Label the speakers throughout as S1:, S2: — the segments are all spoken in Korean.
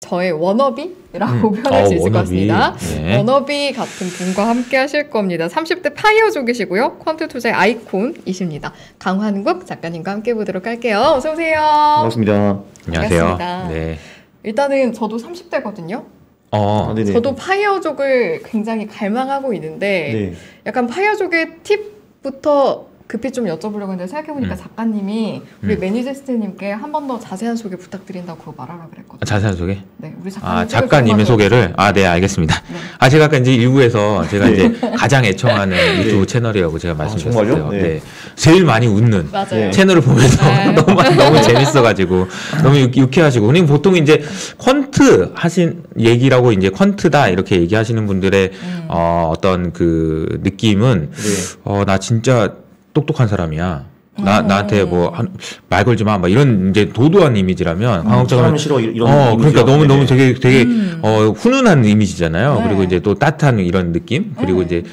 S1: 저의 워너비라고 표현할 수 있을 것 같습니다.
S2: 네.
S1: 워너비 같은 분과 함께 하실 겁니다. 30대 파이어족이시고요. 퀀트 투자의 아이콘이십니다. 강환국 작가님과 함께 보도록 할게요. 어서 오세요.
S3: 반갑습니다.
S2: 안녕하세요.
S1: 반갑습니다.
S2: 네.
S1: 일단은 저도 30대거든요.
S3: 네네.
S1: 저도 파이어족을 굉장히 갈망하고 있는데
S3: 네.
S1: 약간 파이어족의 팁부터 급히 좀 여쭤보려고 했는데 생각해보니까 작가님이 우리 매니제스트님께 한 번 더 자세한 소개 부탁드린다고 말하라 그랬거든요.
S2: 자세한 소개?
S1: 네, 우리 작가님
S2: 작가님의 소개를? 네, 알겠습니다.
S1: 네.
S2: 제가 아까 이제 일부에서 제가 이제 가장 애청하는 유튜브 채널이라고 제가 말씀드렸어요.
S3: 정말요? 네.
S2: 제일 많이 웃는
S1: 맞아요.
S2: 채널을 보면서
S1: 네.
S2: 너무 재밌어가지고 너무 유쾌하시고, 우리 보통 이제 퀀트 하신 얘기라고 이제 퀀트다 이렇게 얘기하시는 분들의 어떤 그 느낌은 나 진짜 똑똑한 사람이야. 나한테 말 걸지 마. 막 이런 이제 도도한 이미지라면,
S3: 사람 싫어 이런
S2: 그러니까
S3: 이미지요.
S2: 너무 되게 훈훈한 이미지잖아요.
S1: 네.
S2: 그리고 이제 또 따뜻한 이런 느낌. 그리고 이제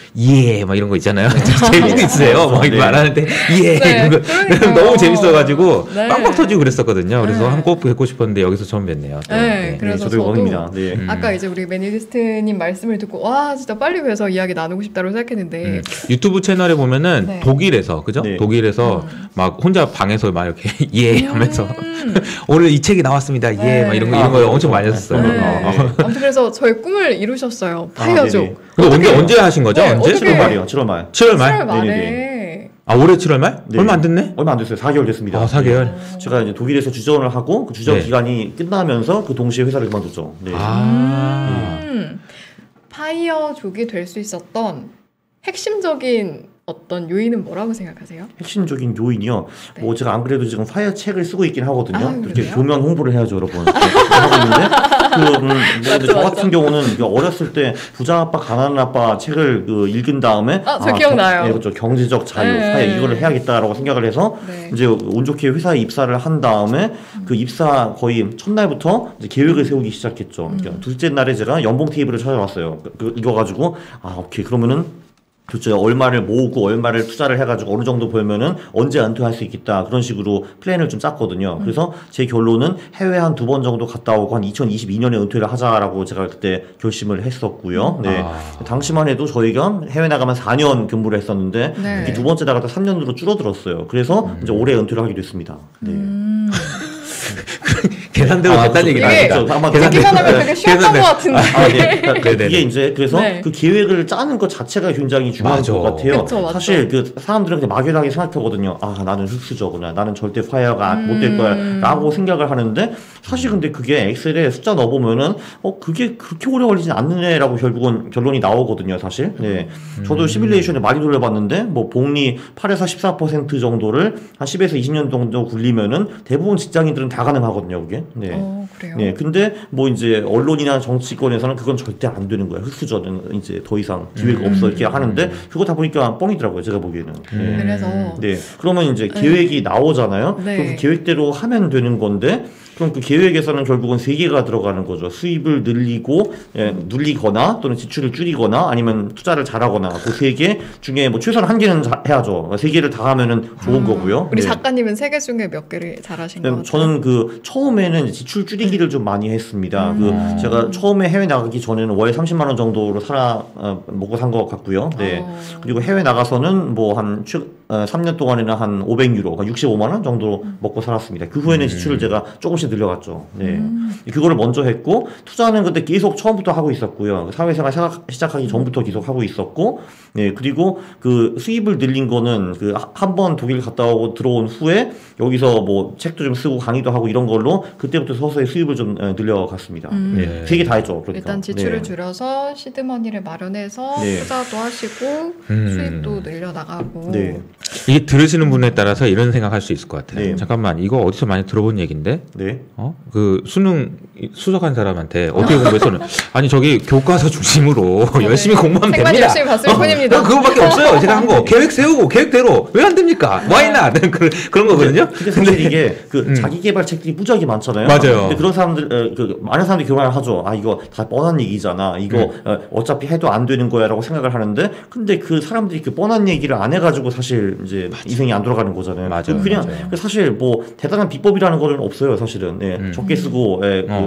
S2: 막 이런 거 있잖아요. 재미도 있어요. 막 이렇게 말하는데
S1: 네,
S2: 이런 거 너무 재밌어가지고
S1: 네.
S2: 빵빵 터지고 그랬었거든요. 그래서
S1: 네.
S2: 한 꼭 뵙고 싶었는데 여기서 처음 뵙네요. 또.
S1: 네, 그래서
S3: 저도 영광입니다. 네.
S1: 아까 이제 우리 매니지스트님 말씀을 듣고 와 진짜 빨리 뵈서 이야기 나누고 싶다고 생각했는데
S2: 유튜브 채널에 보면은
S1: 네.
S2: 독일에서 그죠?
S3: 네.
S2: 독일에서 막 혼자 방에서 막 이렇게 하면서 오늘 이 책이 나왔습니다.
S1: 네.
S2: 막 이런 거 엄청 많이 했었어요.
S1: 네. 아무튼 그래서 저의 꿈을 이루셨어요. 파이어족.
S2: 근데 언제 하신 거죠?
S1: 네,
S2: 언제?
S1: 어떻게-
S3: 7월 말이요. 7월 말.
S2: 7월
S1: 7월
S2: 말?
S1: 말에
S3: 네네네.
S2: 올해 7월 말?
S3: 네.
S2: 얼마 안 됐네?
S3: 얼마 안 됐어요. 4개월 됐습니다.
S2: 4개월.
S3: 네. 제가 이제 독일에서 주전을 하고 그 주전
S2: 네.
S3: 기간이 끝나면서 그 동시에 회사를 그만뒀죠. 네.
S1: 파이어족이 될 수 있었던 핵심적인 어떤 요인은 뭐라고 생각하세요?
S3: 핵심적인 요인이요.
S1: 네.
S3: 뭐 제가 안 그래도 지금 파이어 책을 쓰고 있긴 하거든요.
S1: 아,
S3: 이렇게
S1: 그래요?
S3: 교면 홍보를 해야죠, 여러분. 하고 있는데 저 같은 경우는 어렸을 때 부자 아빠, 가난한 아빠 책을 읽은 다음에
S1: 저 기억나요.
S3: 네, 그렇죠. 경제적 자유,
S1: 네.
S3: 파이어 이거를 해야겠다라고 생각을 해서
S1: 네.
S3: 이제 운 좋게 회사에 입사를 한 다음에 그 입사 거의 첫날부터 이제 계획을 세우기 시작했죠. 그러니까 둘째 날에 제가 연봉 테이블을 찾아왔어요. 이거 가지고 오케이 그러면은 그렇죠. 얼마를 모으고 얼마를 투자를 해가지고 어느 정도 벌면은 언제 은퇴할 수 있겠다 그런 식으로 플랜을 좀 짰거든요. 그래서 제 결론은 해외 한 2번 정도 갔다 오고 한 2022년에 은퇴를 하자라고 제가 그때 결심을 했었고요. 네. 당시만 해도 저희가 해외 나가면 4년 근무를 했었는데
S1: 네.
S3: 그게 두 번째 나가다 3년으로 줄어들었어요. 그래서 이제 올해 은퇴를 하게 됐습니다. 네.
S2: 계산대로 됐다는 얘기는
S1: 이게
S2: 아니다.
S1: 듣기만 하면 되게 쉬웠던 것 같은데.
S3: 네.
S2: 네네네.
S3: 이게 이제 그래서
S1: 네.
S3: 그 계획을 짜는 것 자체가 굉장히 중요한
S2: 맞아.
S3: 것 같아요.
S1: 그쵸, 맞죠.
S3: 사실 그 사람들은 그냥 막연하게 생각하거든요. 나는 흙수저구나. 나는 절대 파이어가 못 될 거야. 라고 생각을 하는데 사실 근데 그게 엑셀에 숫자 넣어보면은 그게 그렇게 오래 걸리진 않네 라고 결국은 결론이 나오거든요. 사실. 네. 저도 시뮬레이션에 많이 돌려봤는데 뭐 복리 8에서 14% 정도를 한 10에서 20년 정도 굴리면은 대부분 직장인들은 다 가능하거든요. 그게. 네.
S1: 그래요?
S3: 네, 근데 뭐 이제 언론이나 정치권에서는 그건 절대 안 되는 거예요. 흑수저는 이제 더 이상 기회가 없어 이렇게 하는데 그거 다 보니까 뻥이더라고요. 제가 보기에는. 네.
S1: 그래서
S3: 네, 그러면 이제 계획이 나오잖아요.
S1: 네.
S3: 그럼 그 계획대로 하면 되는 건데. 그럼 그 계획에서는 결국은 세 개가 들어가는 거죠. 수입을 늘리고, 눌리거나 또는 지출을 줄이거나 아니면 투자를 잘하거나 그 세 개 중에 뭐 최소한 한 개는 해야죠. 세 개를 다 하면은 좋은 거고요.
S1: 우리
S3: 네.
S1: 작가님은 세 개 중에 몇 개를 잘하신 것 같아요?
S3: 저는 그 처음에는 지출 줄이기를 좀 많이 했습니다. 제가 처음에 해외 나가기 전에는 월 30만 원 정도로 먹고 산 것 같고요. 네. 그리고 해외 나가서는 뭐 한 3년 동안에는 한 500유로, 65만 원 정도 먹고 살았습니다. 그 후에는 지출을 제가 조금씩 늘려갔죠. 네. 그거를 먼저 했고 투자는 그때 계속 처음부터 하고 있었고요. 사회생활 시작하기 전부터 계속 하고 있었고, 네. 그리고 그 수입을 늘린 거는 그 한 번 독일 갔다 오고 들어온 후에 여기서 뭐 책도 좀 쓰고 강의도 하고 이런 걸로 그때부터 서서히 수입을 좀 늘려갔습니다. 네. 세 개 다 했죠. 그러니까.
S1: 일단 지출을
S3: 네.
S1: 줄여서 시드머니를 마련해서
S3: 네.
S1: 투자도 하시고 수입도 늘려나가고.
S3: 네.
S2: 이게 들으시는 분에 따라서 이런 생각할 수 있을 것 같아요.
S3: 네.
S2: 잠깐만, 이거 어디서 많이 들어본 얘기인데?
S3: 네.
S2: 그 수능 수석한 사람한테 어떻게 공부했어는 아니 저기 교과서 중심으로 열심히 공부하면
S1: 책만
S2: 됩니다.
S1: 열심히 봤을 뿐입니다.
S2: 그거밖에 없어요. 제가 한 거 계획 세우고 계획대로 왜 안 됩니까? Why not? 그런 거거든요.
S3: 근데 사실 이게 그 자기 개발 책들이 무지하게 많잖아요.
S2: 맞아요.
S3: 근데 그런 사람들 많은 사람들이 그 말을 하죠. 이거 다 뻔한 얘기잖아. 이거 어차피 해도 안 되는 거야라고 생각을 하는데 근데 그 사람들이 그 뻔한 얘기를 안 해가지고 사실 사실 이제 인생이 안 돌아가는 거잖아요.
S2: 맞아요.
S3: 그냥
S2: 맞아요.
S3: 사실 뭐 대단한 비법이라는 거는 없어요. 사실은 적게 쓰고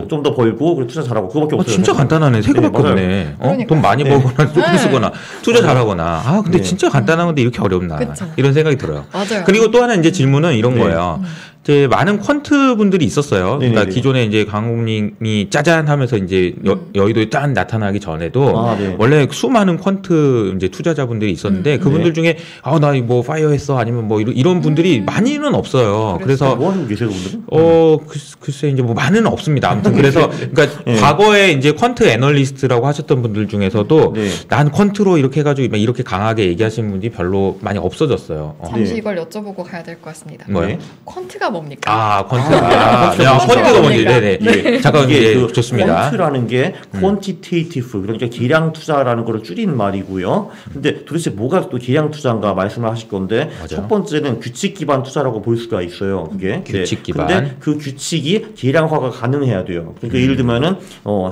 S3: 좀 더 벌고 그리고 투자 잘하고 그거밖에 없어요.
S2: 진짜
S3: 사실.
S2: 간단하네. 세 개밖에
S3: 맞아요.
S2: 없네.
S1: 그러니까요.
S2: 돈 많이 벌거나 조금
S1: 네.
S2: 쓰거나 투자 잘하거나. 아 근데
S3: 네.
S2: 진짜 간단한 건데 이렇게 어렵나
S1: 그쵸.
S2: 이런 생각이 들어요.
S1: 맞아요.
S2: 그리고 또 하나 이제 질문은 이런
S3: 네.
S2: 거예요. 이제 많은 퀀트 분들이 있었어요. 그러니까
S3: 네네네.
S2: 기존에 이제 강국님이 짜잔 하면서 이제 여의도에 짠 나타나기 전에도
S3: 네.
S2: 원래 수많은 퀀트 이제 투자자분들이 있었는데 그분들 중에 나 뭐 파이어 했어 아니면 뭐 이런 분들이 많이는 없어요. 그래서
S3: 뭐 하시고 계세요, 그분들은?
S2: 글쎄 이제 뭐 많이는 없습니다. 아무튼 그래서 그러니까 과거에 이제 퀀트 애널리스트라고 하셨던 분들 중에서도
S3: 네.
S2: 난 퀀트로 이렇게 해가지고 막 이렇게 강하게 얘기하시는 분들이 별로 많이 없어졌어요.
S1: 잠시
S3: 네.
S1: 이걸 여쭤보고 가야 될 것 같습니다.
S2: 뭐요?
S1: 퀀트가 뭡니까?
S2: კვ트
S3: 아,
S2: 퀀트가 뭔지, 네네.
S3: 네.
S2: 잠깐
S3: 이게
S2: 이제 좋습니다.
S3: 퀀트라는 게 quantitative 그러니까 계량 투자라는 거를 줄인 말이고요. 근데 도대체 뭐가 또 계량 투자인가 말씀을 하실 건데
S2: 맞아요.
S3: 첫 번째는 규칙 기반 투자라고 볼 수가 있어요. 그게
S2: 규칙 기반.
S3: 근데 그 규칙이 계량화가 가능해야 돼요. 그러니까 예를 들면은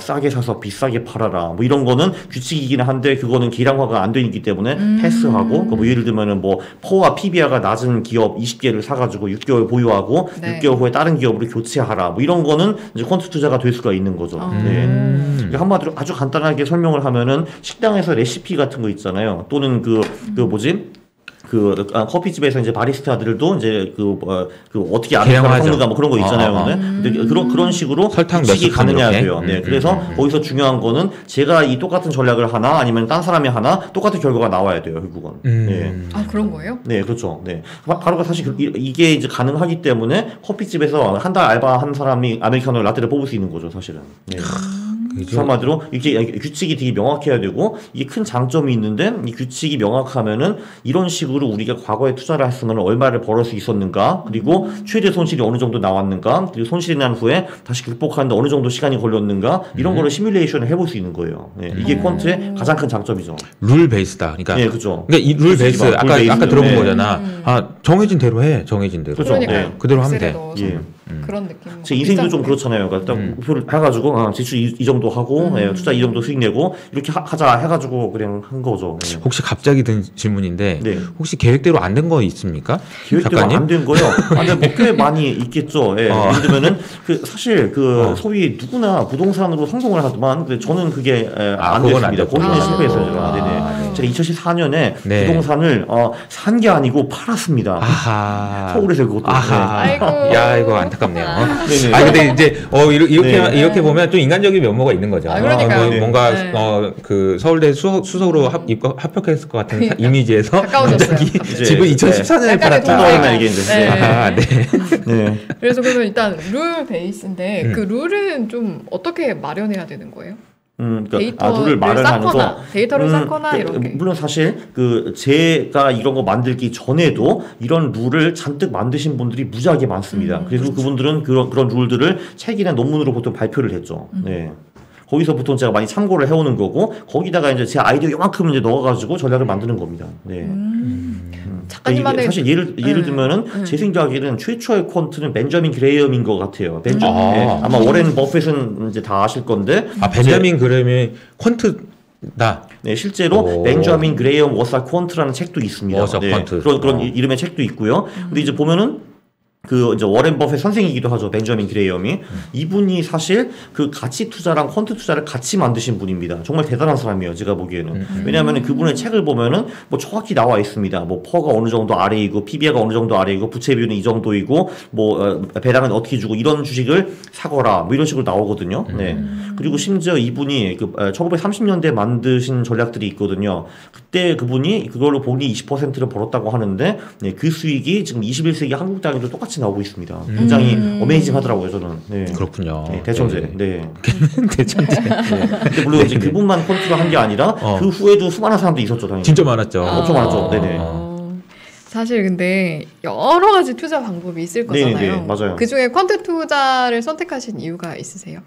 S3: 싸게 사서 비싸게 팔아라 뭐 이런 거는 규칙이기는 한데 그거는 계량화가 안 되기 때문에 패스하고 그러니까 뭐 예를 들면은 뭐 퍼와 PBR가 낮은 기업 20개를 사가지고 6개월 보유하고
S1: 네.
S3: 6개월 후에 다른 기업으로 교체하라 뭐 이런 거는 이제 퀀트 투자가 될 수가 있는 거죠. 네. 그러니까 한마디로 아주 간단하게 설명을 하면은 식당에서 레시피 같은 거 있잖아요. 또는 그 뭐지? 커피집에서 이제 바리스타들도 이제 어떻게 아메리카노
S2: 계량하죠.
S3: 섞는가 뭐 그런 거 있잖아요. 근데 그런 식으로
S2: 설탕 몇
S3: 규칙이
S2: 스푼
S3: 가능해야
S2: 이렇게?
S3: 돼요. 네. 그래서 거기서 중요한 거는 제가 이 똑같은 전략을 하나 아니면 딴 사람이 하나 똑같은 결과가 나와야 돼요. 결국은. 네.
S1: 아 그런 거예요?
S3: 네, 그렇죠. 네. 바로 사실 이게 이제 가능하기 때문에 커피집에서 한 달 알바한 사람이 아메리카노 라떼를 뽑을 수 있는 거죠, 사실은. 네.
S2: 그죠?
S3: 한마디로 이게 규칙이 되게 명확해야 되고 이게 큰 장점이 있는데 이 규칙이 명확하면은 이런 식으로 우리가 과거에 투자를 했으면 얼마를 벌을 수 있었는가 그리고 최대 손실이 어느 정도 나왔는가 그리고 손실이 난 후에 다시 극복하는데 어느 정도 시간이 걸렸는가 이런 거를 시뮬레이션을 해볼 수 있는 거예요. 네. 이게 퀀트의 가장 큰 장점이죠.
S2: 룰 베이스다. 그러니까
S3: 네, 그렇죠.
S2: 그러니까 이 룰 베이스
S3: 룰 베이스.
S2: 아까 들어본
S3: 네.
S2: 거잖아. 정해진 대로 해. 정해진 대로.
S3: 그렇죠.
S1: 그러니까요.
S3: 네.
S2: 그대로 하면
S1: 엑셀에
S2: 돼.
S1: 넣어서
S3: 예.
S1: 그런 느낌.
S3: 제 인생도 좀 그렇잖아요. 그러니까 딱 목표를 해가지고 지출 이 정도 하고 투자 이 정도 수익 내고 이렇게 하자 해가지고 그냥 한 거죠. 네.
S2: 혹시 갑자기 든 질문인데
S3: 네.
S2: 혹시 계획대로 안 된 거 있습니까?
S3: 계획대로
S2: 작가님?
S3: 안 된 거요? 근데 뭐 꽤 많이 있겠죠. 예. 예를 들면은 사실 소위 누구나 부동산으로 성공을 하지만 근데 저는 그게 안
S2: 그건
S3: 됐습니다.
S2: 안 됐구나.
S3: 거기는 실패했어요. 제가.
S2: 아,
S3: 네네. 제가 2014년에
S2: 네.
S3: 부동산을 산 게 아니고 팔았습니다.
S2: 아하.
S3: 서울에서 그것도.
S2: 아하.
S1: 아이고.
S2: 야 이거 안타깝네요.
S3: 네네.
S2: 아 근데 이제 이렇게
S3: 네.
S2: 이렇게 보면 좀 인간적인 면모가 있는 거죠.
S1: 그러니까요.
S3: 네.
S2: 뭔가
S1: 네.
S2: 그 서울대 수석으로 합격했을 것 같은 이미지에서
S1: 가까워졌어요.
S2: 갑자기
S3: 이제,
S2: 집을 2014년에
S1: 약간의
S2: 팔았다.
S1: 동거가
S3: 이게 이제.
S1: 네.
S2: 아하, 네.
S3: 네.
S1: 그래서 그러면 일단 룰 베이스인데 그 룰은 좀 어떻게 마련해야 되는 거예요?
S3: 그러니까
S1: 데이터를
S3: 룰을 마련하면서
S1: 쌓거나 데이터를 쌓거나 이렇게.
S3: 물론 사실 제가 이런 거 만들기 전에도 이런 룰을 잔뜩 만드신 분들이 무지하게 많습니다. 그래서 그분들은 그런 룰들을 책이나 논문으로 보통 발표를 했죠. 네. 거기서 보통 제가 많이 참고를 해오는 거고 거기다가 이제 제 아이디어 요만큼 이제 넣어가지고 전략을 만드는 겁니다. 네.
S1: 작가님만의
S3: 사실 예를 들면은 제 생각에는 최초의 퀀트는 벤저민 그레이엄인 것 같아요. 네. 아마 워렌 버핏은 이제 다 아실 건데.
S2: 벤자민 그램이 퀀트다.
S3: 네, 실제로 벤저민 그레이엄 워사 퀀트라는 책도 있습니다.
S2: 워사 퀀트.
S3: 그런 이름의 책도 있고요. 근데 이제 보면은 이제 워렌 버핏 선생이기도 하죠. 벤저민 그레이엄이. 이분이 사실 그 가치 투자랑 퀀트 투자를 같이 만드신 분입니다. 정말 대단한 사람이에요. 제가 보기에는. 왜냐하면 그분의 책을 보면은 뭐 정확히 나와 있습니다. 뭐 퍼가 어느 정도 아래이고 PBR가 어느 정도 아래이고 부채 비율은 이 정도이고 뭐 배당은 어떻게 주고 이런 주식을 사거라 뭐 이런 식으로 나오거든요. 네. 그리고 심지어 이분이 1930년대에 만드신 전략들이 있거든요. 그때 그분이 그걸로 본인이 20%를 벌었다고 하는데 네, 그 수익이 지금 21세기 한국 땅에도 똑같이 나오고 있습니다. 굉장히 어메이징 하더라고요, 저는. 네.
S2: 그렇군요.
S3: 네, 대천재. 네.
S2: 대천재.
S3: 네. 근데 물론 이제 그분만 콘트를 한 게 아니라 그 후에도 수많은 사람들이 있었죠, 당연히.
S2: 진짜 많았죠.
S3: 엄청 많았죠. 네네.
S1: 사실 근데 여러 가지 투자 방법이 있을 거잖아요.
S3: 네네, 맞아요.
S1: 그 중에 퀀트 투자를 선택하신 이유가 있으세요?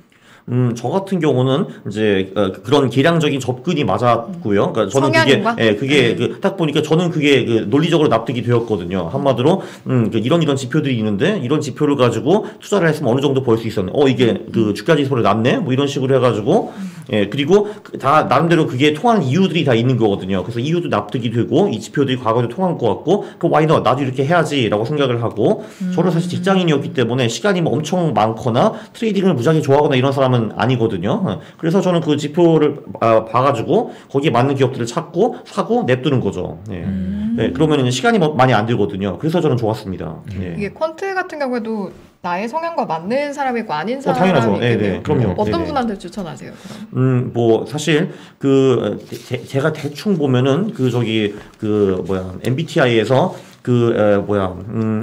S3: 저 같은 경우는 이제 그런 계량적인 접근이 맞았고요. 그러니까 저는
S1: 성향인가?
S3: 그게 딱 보니까 저는 그게 논리적으로 납득이 되었거든요. 한마디로 이런 지표들이 있는데 이런 지표를 가지고 투자를 했으면 어느 정도 벌 수 있었네. 이게 그 주가 지수를 낮네. 뭐 이런 식으로 해가지고 예, 그리고 다 나름대로 그게 통하는 이유들이 다 있는 거거든요. 그래서 이유도 납득이 되고 이 지표들이 과거에도 통한 것 같고 그 와이너 나도 이렇게 해야지라고 생각을 하고 저는 사실 직장인이었기 때문에 시간이 뭐 엄청 많거나 트레이딩을 무지하게 좋아하거나 이런 사람은 아니거든요. 그래서 저는 그 지표를 봐가지고 거기에 맞는 기업들을 찾고 사고 냅두는 거죠. 예. 네, 그러면 시간이 많이 안 들거든요. 그래서 저는 좋았습니다. 예.
S1: 이게 퀀트 같은 경우에도 나의 성향과 맞는 사람이 있고 아닌 사람이
S3: 당연하죠.
S1: 있겠네요.
S3: 네, 그럼요.
S1: 어떤
S3: 네네.
S1: 분한테 추천하세요? 그럼?
S3: 뭐 사실 그 제가 대충 보면은 MBTI에서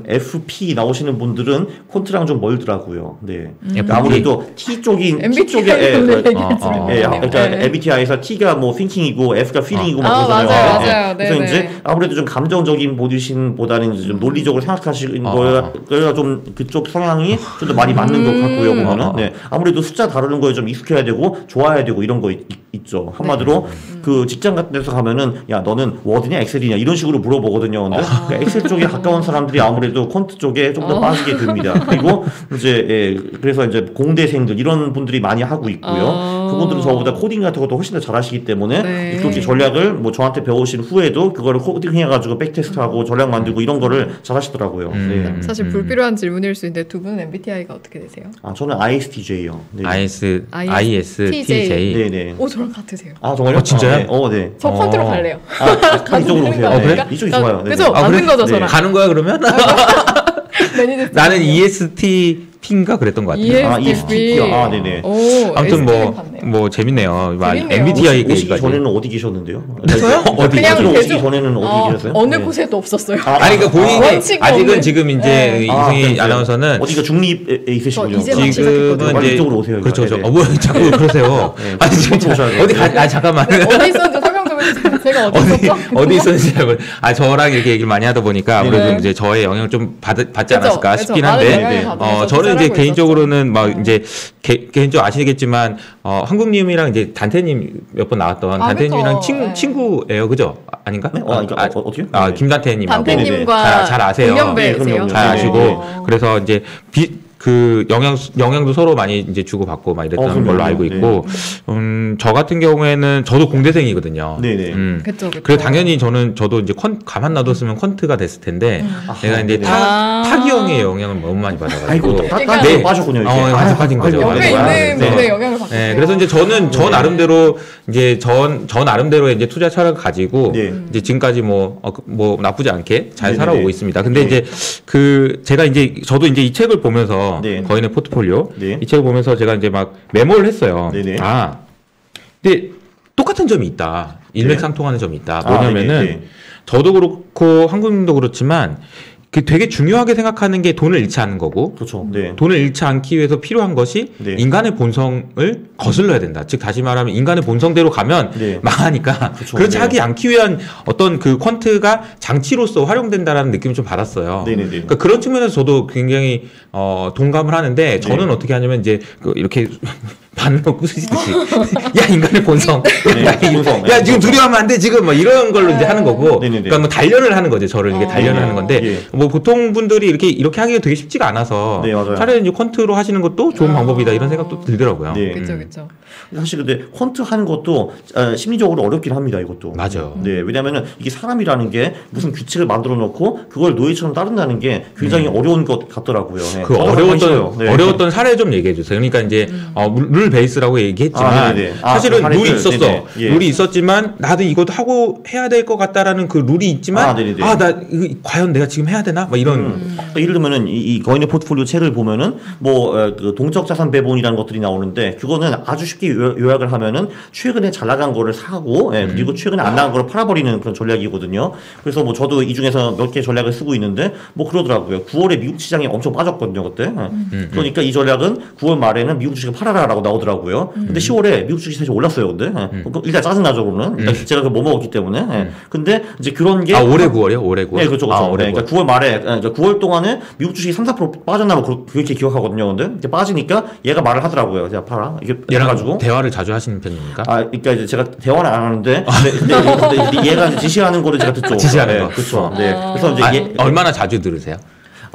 S3: FP 나오시는 분들은 콘트랑 좀 멀더라고요. 네. 아무래도 T 쪽에 그러니까 MBTI에서 T가 뭐 thinking이고 F가 feeling이고 막 그러잖아요.
S1: 맞아요.
S3: 그래서
S1: 네네.
S3: 이제 아무래도 좀 감정적인 보다는 이제 좀 논리적으로 생각하시는 거가 좀 그쪽 성향이 좀 더 많이 맞는 것 같고요. 보면은 네. 아무래도 숫자 다루는 거에 좀 익숙해야 되고 좋아야 되고 이런 거 있죠. 한마디로 그 직장 같은 데서 가면은 야 너는 워드냐 엑셀이냐 이런 식으로 물어보거든요. 근데 그러니까 엑셀 쪽에 가까운 사람들이 아무래도 퀀트 쪽에 좀 더 빠지게 됩니다. 그리고 이제 그래서 이제 공대생들 이런 분들이 많이 하고 있고요. 그분들은 저보다 코딩 같은 것도 훨씬 더 잘하시기 때문에 그렇게 전략을 뭐 저한테 배우신 후에도 그거를 코딩해가지고 백테스트하고 전략 만들고 이런 거를 잘하시더라고요. 네.
S1: 사실 불필요한 질문일 수 있는데 두 분은 MBTI가 어떻게 되세요?
S3: 저는 ISTJ요. 네.
S2: ISTJ.
S3: 네네.
S1: 오 저랑 같으세요.
S3: 정말요?
S2: 진짜요?
S3: 네.
S1: 저 퀀트로 갈래요.
S3: 이쪽으로 오세요.
S2: 그래?
S3: 이쪽이 좋아요. 네.
S1: 그죠? 맞는 거죠 저랑.
S2: 가는 거야 그러면? 나는 ESTP인가 그랬던 것 같아요.
S3: ESTP. 네네.
S2: 아무튼 뭐 재밌네요. MBTI
S3: 오시기
S2: 얘기까지.
S3: 전에는 어디 계셨는데요?
S1: 저요?
S3: 어디
S1: 그냥
S3: 오시기
S1: 대충
S3: 전에는 어디 계셨어요?
S1: 어느 곳에도 없었어요.
S2: 아니 그러니까 본인이
S1: 원칙이
S2: 아직은
S1: 없는.
S2: 지금 이제 이승희 아나운서는
S3: 어디가 중립에 있으시군요.
S1: 이제 막
S2: 지금은 이제
S3: 이쪽으로 오세요.
S2: 그렇죠.
S3: 네네.
S2: 뭐 자꾸 그러세요.
S3: 네,
S2: 아니 진짜 어디 잠깐만.
S1: 어디 있었는지 설명 좀 해주세요. 제가 어디 있었죠?
S2: 어디 있었는지 잘 모르. 저랑 이렇게 얘기를 많이 하다 보니까 아무래도
S1: 네.
S2: 이제 저의 영향을 좀 받지
S1: 그쵸,
S2: 않았을까
S1: 그쵸.
S2: 싶긴
S1: 많은
S2: 한데
S1: 영향을 받으면서
S2: 저는 이제
S1: 투자를 하고
S2: 개인적으로는 막 이제 개인적으로 아시겠지만 한국님이랑 이제 단태님 몇 번 나왔던 단태님이랑
S1: 그쵸.
S2: 친구예요, 그죠? 아닌가?
S3: 네? 어떻게요?
S2: 김단태님하고
S1: 단태님과
S2: 잘 아세요.
S1: 동년배세요.
S2: 잘 아시고 그래서 이제 그 영향도 서로 많이 이제 주고받고 막 이랬던 걸로 알고 있고, 저 같은 경우에는 저도 공대생이거든요.
S3: 네네.
S1: 그쵸.
S2: 그래서 당연히 저도 이제 가만 놔뒀으면 퀀트가 됐을 텐데, 내가 이제 타기형의 영향을 너무 많이 받아가지고.
S3: 아이고,
S1: 그러니까
S3: 네, 빠졌군요. 이제.
S2: 완전 빠진 거죠.
S1: 옆에 있는 분의 영향을 받고.
S2: 네, 그래서 이제 저는 저 나름대로 이제 저 나름대로의 이제 투자 철학을 가지고 이제 지금까지 뭐 나쁘지 않게 잘 살아오고 있습니다. 근데 이제 제가 이제 저도 이제 이 책을 보면서 거인의 포트폴리오 이 책을 보면서 제가 이제 막 메모를 했어요. 근데 똑같은 점이 있다. 일맥상통하는 점이 있다. 뭐냐면은 저도 그렇고 한국인도 그렇지만 되게 중요하게 생각하는 게 돈을 잃지 않는 거고,
S3: 그렇죠.
S2: 돈을 잃지 않기 위해서 필요한 것이 인간의 본성을 거슬러야 된다. 즉 다시 말하면 인간의 본성대로 가면 망하니까 그렇지 하지 않기 위한 어떤 그 퀀트가 장치로서 활용된다라는 느낌을 좀 받았어요. 그러니까 그런 측면에서 저도 굉장히 동감을 하는데 저는 어떻게 하냐면 이제 이렇게 반으로 부수시듯이 야 인간의 본성 야 지금 두려워하면 안 돼 지금 뭐 이런 걸로 이제 하는 거고 그러니까 뭐 단련을 하는 거죠. 저를 이게 단련을 하는 건데 뭐 보통 분들이 이렇게 하기가 되게 쉽지가 않아서 차라리 이제 퀀트로 하시는 것도 좋은 방법이다 이런 생각도 들더라고요.
S1: 그렇죠.
S3: 사실 근데 퀀트 하는 것도 심리적으로 어렵긴 합니다. 이것도.
S2: 맞아요.
S3: 네, 왜냐하면은 이게 사람이라는 게 무슨 규칙을 만들어 놓고 그걸 노예처럼 따른다는 게 굉장히 어려운 것 같더라고요. 네.
S2: 그 어려웠던 사례 좀 얘기해 주세요. 그러니까 이제 룰 베이스라고 얘기했지만 사실은 룰이 있었어. 룰이 있었지만 나도 이것도 하고 해야 될 것 같다라는 그 룰이 있지만 나 과연 내가 지금 해야 되나? 막 이런.
S3: 예를 들면은 이 거인의 포트폴리오 책을 보면은 그 동적 자산 배분이라는 것들이 나오는데 그거는 아주 쉽게 요약을 하면은 최근에 잘 나간 거를 사고 그리고 최근에 안 나간 거를 팔아버리는 그런 전략이거든요. 그래서 뭐 저도 이 중에서 몇 개 전략을 쓰고 있는데 뭐 그러더라고요. 9월에 미국 시장이 엄청 빠졌거든요 그때. 그러니까 이 전략은 9월 말에는 미국 주식을 팔아라라고 나오더라고요. 근데 10월에 미국 주식이 사실 올랐어요. 근데 일단 짜증나죠 그러면. 제가 그걸 못 먹었기 때문에. 근데 이제 그런 게
S2: 올해 9월이요? 올해 9월?
S3: 네, 그렇죠. 그러니까 9월 말에 그러니까 9월 동안에 미국 주식이 3-4% 빠졌나 뭐 그렇게 기억하거든요. 근데 이제 빠지니까 얘가 말을 하더라고요. 제가 팔아. 이게
S2: 얘랑
S3: 가지고
S2: 대화를 자주 하시는 편입니까?
S3: 그러니까 이제 제가 대화는 안 하는데 근데 얘가 이제 지시하는 거를 제가 듣죠.
S2: 지시하는 거.
S3: 그렇죠. 네. 그래서 이제
S2: 얼마나 자주 들으세요?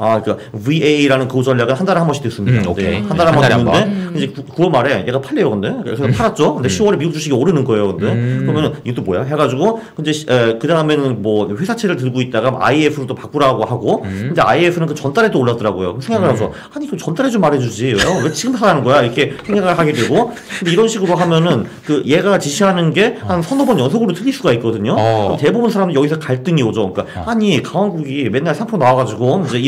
S3: 그러니까 VA라는 그 전략은 한 달에 한 번씩 듣습니다.
S2: 오케이.
S3: 한 달에 한 번
S2: 한 달에
S3: 듣는데 이제 9월 말에 얘가 팔려요, 근데 그래서 팔았죠. 근데 10월에 미국 주식이 오르는 거예요, 근데 그러면은 이게 또 뭐야? 해가지고 근데 그 다음에는 뭐 회사채를 들고 있다가 IF로 또 바꾸라고 하고 근데 IF는 그 전달에 또 올랐더라고요. 생각을 하면서 아니 그럼 전달에 좀 말해주지 왜 지금 사라는 거야? 이렇게 생각을 하게 되고 근데 이런 식으로 하면은 그 얘가 지시하는 게 한 서너 번 연속으로 틀릴 수가 있거든요. 그럼 대부분 사람은 여기서 갈등이 오죠. 그러니까 아니 강원국이 맨날 상품 나와가지고 이제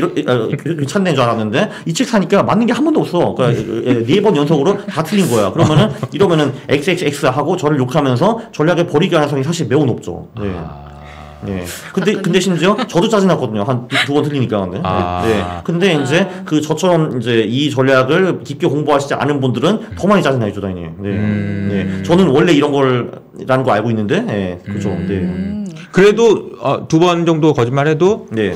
S3: 괜찮네 줄 알았는데 이 책 사니까 맞는 게 한 번도 없어. 그러니까 4번 연속으로 다 틀린 거야. 그러면은 이러면은 XXX 하고 저를 욕하면서 전략을 버리게 가능성이 사실 매우 높죠. 네. 네. 근데 심지어 저도 짜증났거든요. 한 두 번 틀리니까. 근데. 네. 근데 이제 그 저처럼 이제 이 전략을 깊게 공부하시지 않은 분들은 더 많이 짜증나죠, 당연히. 네. 네. 저는 원래 이런 거라는 거 알고 있는데, 네. 그죠. 네.
S2: 그래도 2번 정도 거짓말해도
S3: 네.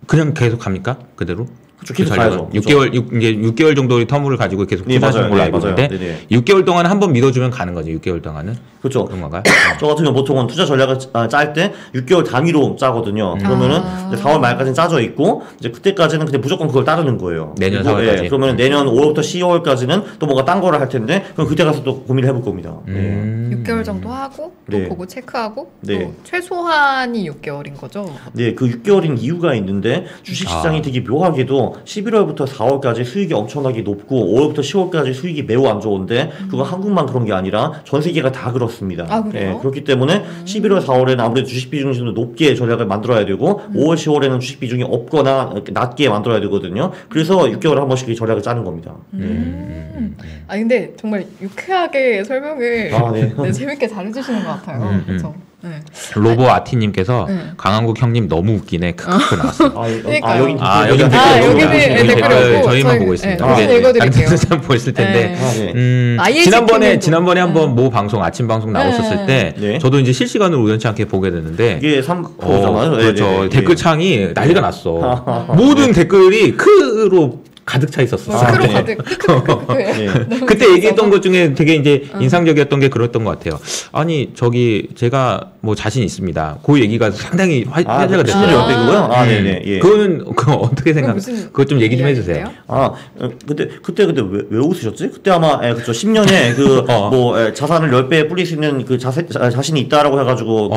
S2: 그냥 계속 갑니까? 그대로?
S3: 계속 가야죠.
S2: 6개월 정도의 터무를 가지고 계속 투자하시는 걸로 알고 있는데 6개월 동안 한 번 믿어주면 가는 거죠. 6개월 동안은
S3: 그렇죠.
S2: 그런 건가요?
S3: 저 같은 경우 보통은 투자 전략을 짤 때 6개월 단위로 짜거든요. 그러면은 이제 4월 말까지는 짜져 있고 이제 그때까지는 그냥 무조건 그걸 따르는 거예요.
S2: 내년 4월까지.
S3: 그러면 내년 5월부터 10월까지는 또 뭔가 딴 거를 할 텐데 그럼 그때 가서 또 고민을 해볼 겁니다.
S1: 6개월 정도 하고 또 보고 체크하고 또 최소한이 6개월인 거죠.
S3: 네, 그 6개월인 이유가 있는데 주식시장이 되게 묘하게도 11월부터 4월까지 수익이 엄청나게 높고 5월부터 10월까지 수익이 매우 안 좋은데 그거 한국만 그런 게 아니라 전 세계가 다 그렇습니다.
S1: 그래요?
S3: 네, 그렇기 때문에 11월, 4월에는 아무래도 주식 비중이 좀 높게 전략을 만들어야 되고 5월, 10월에는 주식 비중이 없거나 낮게 만들어야 되거든요. 그래서 6개월에 한 번씩 전략을 짜는 겁니다.
S1: 근데 정말 유쾌하게 설명을 네, 재밌게 잘해주시는 것 같아요. 그렇죠. 네.
S2: 로보 아티님께서 강한국 형님 너무 웃기네. 크크크 나왔어요.
S3: 여긴
S1: 댓글이
S2: 저희만 보고 있습니다.
S1: 한번 읽어드릴게요.
S2: 다른 보셨을 텐데 지난번에 한번 모 방송 아침 방송 나오셨을 때 저도 이제 실시간으로 우연치 않게 보게 됐는데
S3: 이게 3%잖아요.
S2: 그렇죠. 댓글창이 난리가 났어. 모든 댓글이 크로 가득 차 있었어.
S1: 크로 가득.
S2: 그때 얘기했던 것 중에 되게 이제 인상적이었던 게 그랬던 것 같아요. 아니 저기 제가 뭐 자신 있습니다. 그 얘기가 상당히 화제가 됐어요.
S3: 그거요? 네네.
S2: 그거는 어떻게 생각? 그거 좀 얘기 좀 해주세요.
S3: 그때 왜 웃으셨지? 그때 아마 그쵸 10년에 뭐 자산을 10배 불릴 수 있는 그 자신이 있다라고 해가지고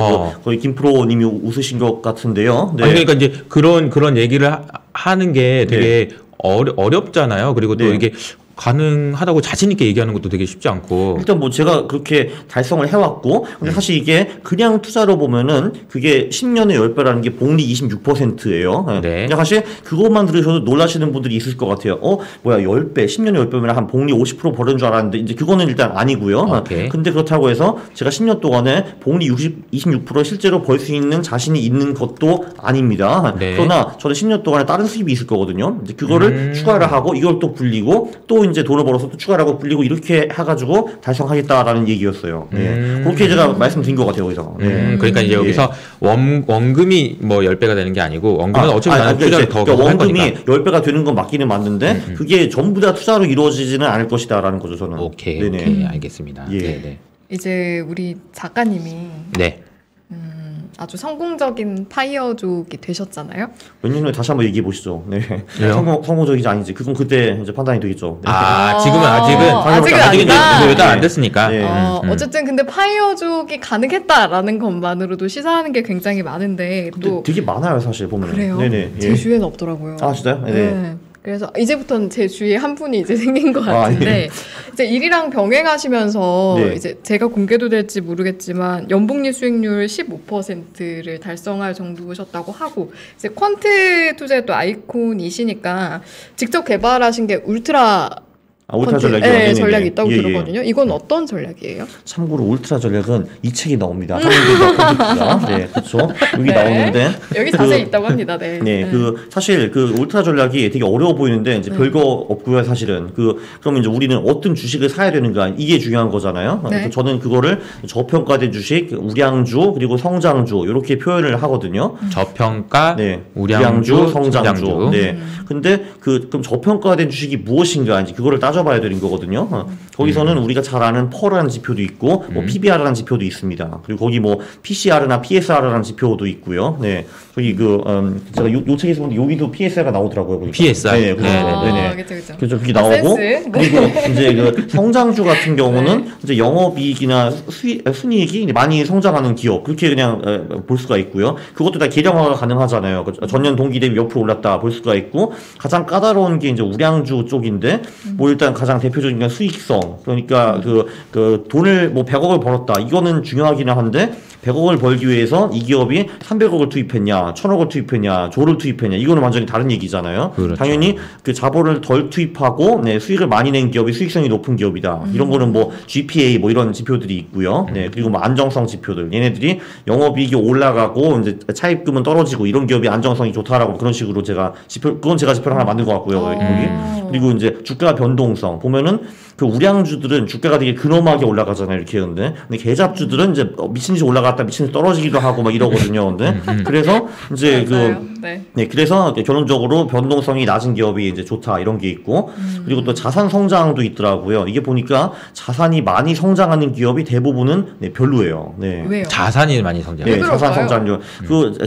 S3: 거의 김프로님이 웃으신 것 같은데요. 네.
S2: 아니, 그러니까 이제 그런 얘기를 하는 게 되게 어렵잖아요. 그리고 또 이게 가능하다고 자신 있게 얘기하는 것도 되게 쉽지 않고.
S3: 일단 뭐 제가 그렇게 달성을 해왔고, 근데 사실 이게 그냥 투자로 보면은 그게 10년에 10배라는 게 복리 26%예요.
S2: 네.
S3: 사실 그것만 들으셔도 놀라시는 분들이 있을 것 같아요. 뭐야 10배, 10년에 10배면 한 복리 50% 버는 줄 알았는데 이제 그거는 일단 아니고요. 근데 그렇다고 해서 제가 10년 동안에 복리 26% 실제로 벌 수 있는 자신이 있는 것도 아닙니다. 그러나 저는 10년 동안에 다른 수입이 있을 거거든요. 이제 그거를 추가를 하고 이걸 또 불리고 또 이제 돈을 벌어서 또 추가를 하고 불리고 이렇게 해가지고 달성하겠다라는 얘기였어요. 그렇게 제가 말씀드린 것 같아요, 여기서.
S2: 그러니까 이제 여기서 원금이 뭐 10배가 되는 게 아니고 원금은 어차피 나는 투자를 더 할 거니까.
S3: 원금이 10배가 되는 건 맞기는 맞는데 그게 전부 다 투자로 이루어지지는 않을 것이다라는 거죠, 저는.
S2: 오케이, 알겠습니다. 네네.
S1: 이제 우리 작가님이 아주 성공적인 파이어족이 되셨잖아요.
S3: 몇 년 후에 다시 한번 얘기해 보시죠. 네. 성공적이지 아닌지 그건 그때 이제 판단이 되겠죠. 네.
S2: 지금은 아직은 몇 달 안 됐으니까.
S1: 어쨌든 근데 파이어족이 가능했다라는 것만으로도 시사하는 게 굉장히 많은데 또
S3: 되게 많아요, 사실 보면.
S1: 그래요? 네네. 제 주위에는 없더라고요.
S3: 진짜요? 네.
S1: 그래서 이제부터는 제 주위에 한 분이 이제 생긴 것 같은데 이제 일이랑 병행하시면서 이제 제가 공개도 될지 모르겠지만 연복리 수익률 15%를 달성할 정도셨다고 하고 이제 퀀트 투자의 또 아이콘이시니까 직접 개발하신 게 울트라
S3: 전략이요?
S1: 전략이 있다고 들었거든요. 이건 어떤 전략이에요?
S3: 참고로 울트라 전략은 이 책이 나옵니다. 네, 그렇죠. 여기 나오는데
S1: 여기 자세히 있다고 합니다.
S3: 사실 그 울트라 전략이 되게 어려워 보이는데 이제 별거 없고요, 사실은. 그러면 이제 우리는 어떤 주식을 사야 되는가 이게 중요한 거잖아요. 그래서 저는 그거를 저평가된 주식, 우량주 그리고 성장주 이렇게 표현을 하거든요.
S2: 저평가, 우량주, 성장주.
S3: 근데 그럼 저평가된 주식이 무엇인가 이제 그거를 따져 따져봐야 되는 거거든요. 거기서는 우리가 잘 아는 펄이라는 지표도 있고 뭐 PBR이라는 지표도 있습니다. 그리고 거기 뭐 PCR이나 PSR이라는 지표도 있고요. 네, 저기 제가 요 책에서 보는데 여기도 PSR가 나오더라고요. 보니까.
S2: PSR.
S3: 네,
S1: 네.
S3: 그렇죠. 그게 나오고 그리고 이제 그 성장주 같은 경우는 이제 영업이익이나 순이익이 많이 성장하는 기업 그렇게 그냥 볼 수가 있고요. 그것도 다 계량화가 가능하잖아요. 전년 동기 대비 몇 프로 올랐다 볼 수가 있고 가장 까다로운 게 이제 우량주 쪽인데 뭐 일단 가장 대표적인 건 수익성 그러니까 그 돈을 뭐 100억을 벌었다 이거는 중요하기는 한데 100억을 벌기 위해서 이 기업이 300억을 투입했냐, 1000억을 투입했냐, 조를 투입했냐 이거는 완전히 다른 얘기잖아요. 그렇죠. 당연히 그 자본을 덜 투입하고 수익을 많이 낸 기업이 수익성이 높은 기업이다. 이런 거는 뭐 GPA 뭐 이런 지표들이 있고요. 네, 그리고 뭐 안정성 지표들. 얘네들이 영업이익이 올라가고 이제 차입금은 떨어지고 이런 기업이 안정성이 좋다라고 그런 식으로 그건 제가 지표를 하나 만든 것 같고요. 여기. 그리고 이제 주가 변동성 보면은 그 우량주들은 주가가 되게 근엄하게 올라가잖아요. 이렇게 근데 계잡주들은 이제 미친 듯이 올라갔다 미친 듯이 떨어지기도 하고 막 이러거든요. 근데 그래서 이제 그래서 결론적으로 변동성이 낮은 기업이 이제 좋다 이런 게 있고 그리고 또 자산 성장도 있더라고요. 이게 보니까 자산이 많이 성장하는 기업이 대부분은 별로예요. 네.
S1: 왜요?
S2: 자산이 많이 성장.
S3: 네, 자산 성장률.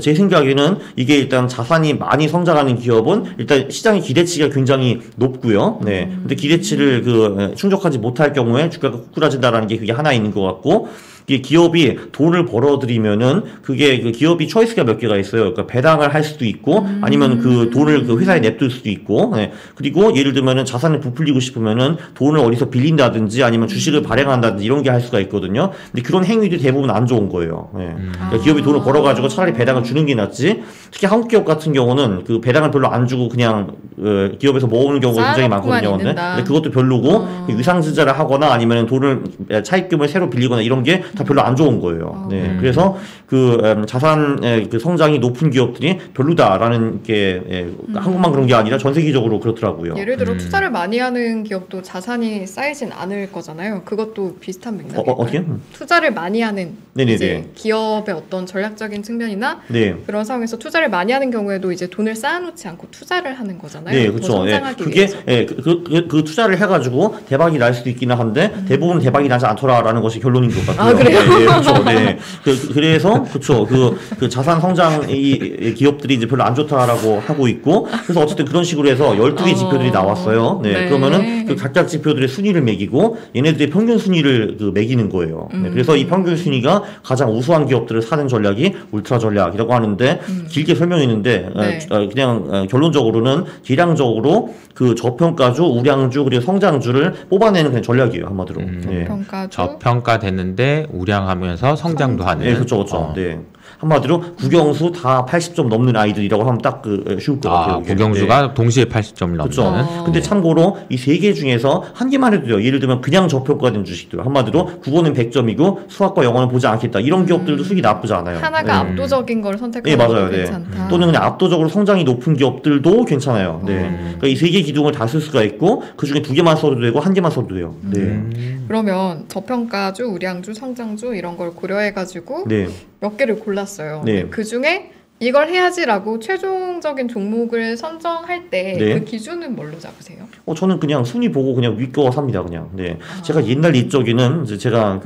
S3: 제 생각에는 이게 일단 자산이 많이 성장하는 기업은 일단 시장의 기대치가 굉장히 높고요. 네. 근데 기대치를 충족하지 못할 경우에 주가가 꾸꾸라진다라는 게 그게 하나 있는 것 같고 이게 기업이 돈을 벌어들이면은 그게 그 기업이 초이스가 몇 개가 있어요. 그러니까 배당을 할 수도 있고 아니면 그 돈을 그 회사에 냅둘 수도 있고 네. 그리고 예를 들면은 자산을 부풀리고 싶으면은 돈을 어디서 빌린다든지 아니면 주식을 발행한다든지 이런 게 할 수가 있거든요. 근데 그런 행위들이 대부분 안 좋은 거예요. 네. 그러니까 기업이 돈을 벌어가지고 차라리 배당을 주는 게 낫지. 특히 한국 기업 같은 경우는 그 배당을 별로 안 주고 그냥 기업에서 모으는 경우가 굉장히 많거든요. 근데 그것도 별로고 위상증자를 하거나 아니면 돈을 차입금을 새로 빌리거나 이런 게 다 별로 안 좋은 거예요. 네. 그래서 그 자산의 그 성장이 높은 기업들이 별로다라는 게 한국만 그런 게 아니라 전 세계적으로 그렇더라고요.
S1: 예를 들어 투자를 많이 하는 기업도 자산이 쌓이진 않을 거잖아요. 그것도 비슷한 맥락일까요?
S3: 어떻게?
S1: 투자를 많이 하는 이제 기업의 어떤 전략적인 측면이나 그런 상황에서 투자를 많이 하는 경우에도 이제 돈을 쌓아놓지 않고 투자를 하는 거잖아요.
S3: 네, 그렇죠.
S1: 성장하기
S3: 위해서. 그 투자를 해가지고 대박이 날 수도 있기는 한데 대부분 대박이 나지 않더라라는 것이 결론인 것 같아요.
S1: 그래요?
S3: 네, 그렇죠. 네. 그래서 그렇죠. 그 자산 성장 이 기업들이 이제 별로 안 좋다라고 하고 있고 그래서 어쨌든 그런 식으로 해서 12개 지표들이 나왔어요. 네. 그러면은 그 각각 지표들의 순위를 매기고 얘네들의 평균 순위를 매기는 거예요. 네. 그래서 이 평균 순위가 가장 우수한 기업들을 사는 전략이 울트라 전략이라고 하는데 길게 설명했는데 그냥 결론적으로는 계량적으로 그 저평가주, 우량주 그리고 성장주를 뽑아내는 그냥 전략이에요 한마디로. 네.
S2: 저평가 됐는데 우량하면서 성장도 하는.
S3: 네, 그렇죠. 네. 한마디로 국영수 다 80점 넘는 아이들이라고 하면 딱 쉬울 것 같아요.
S2: 국영수가 동시에 80점을 넘는.
S3: 그렇죠. 근데 참고로 이 세 개 중에서 한 개만 해도 돼요. 예를 들면 그냥 저평가된 주식들. 한마디로 국어는 100점이고 수학과 영어는 보지 않겠다. 이런 기업들도 수익이 나쁘지 않아요.
S1: 하나가 압도적인 걸 선택하는 것도 괜찮다.
S3: 또는 그냥 압도적으로 성장이 높은 기업들도 괜찮아요. 네. 그러니까 이 세 개 기둥을 다 쓸 수가 있고 그 중에 두 개만 써도 되고 한 개만 써도 돼요. 네.
S1: 그러면 저평가주, 우량주, 성장주 이런 걸 고려해가지고 몇 개를 골랐어요. 그 중에 이걸 해야지라고 최종적인 종목을 선정할 때 그 기준은 뭘로 잡으세요?
S3: 저는 그냥 순위 보고 그냥 위거 삽니다. 그냥. 네. 제가 옛날 이쪽에는 이제 제가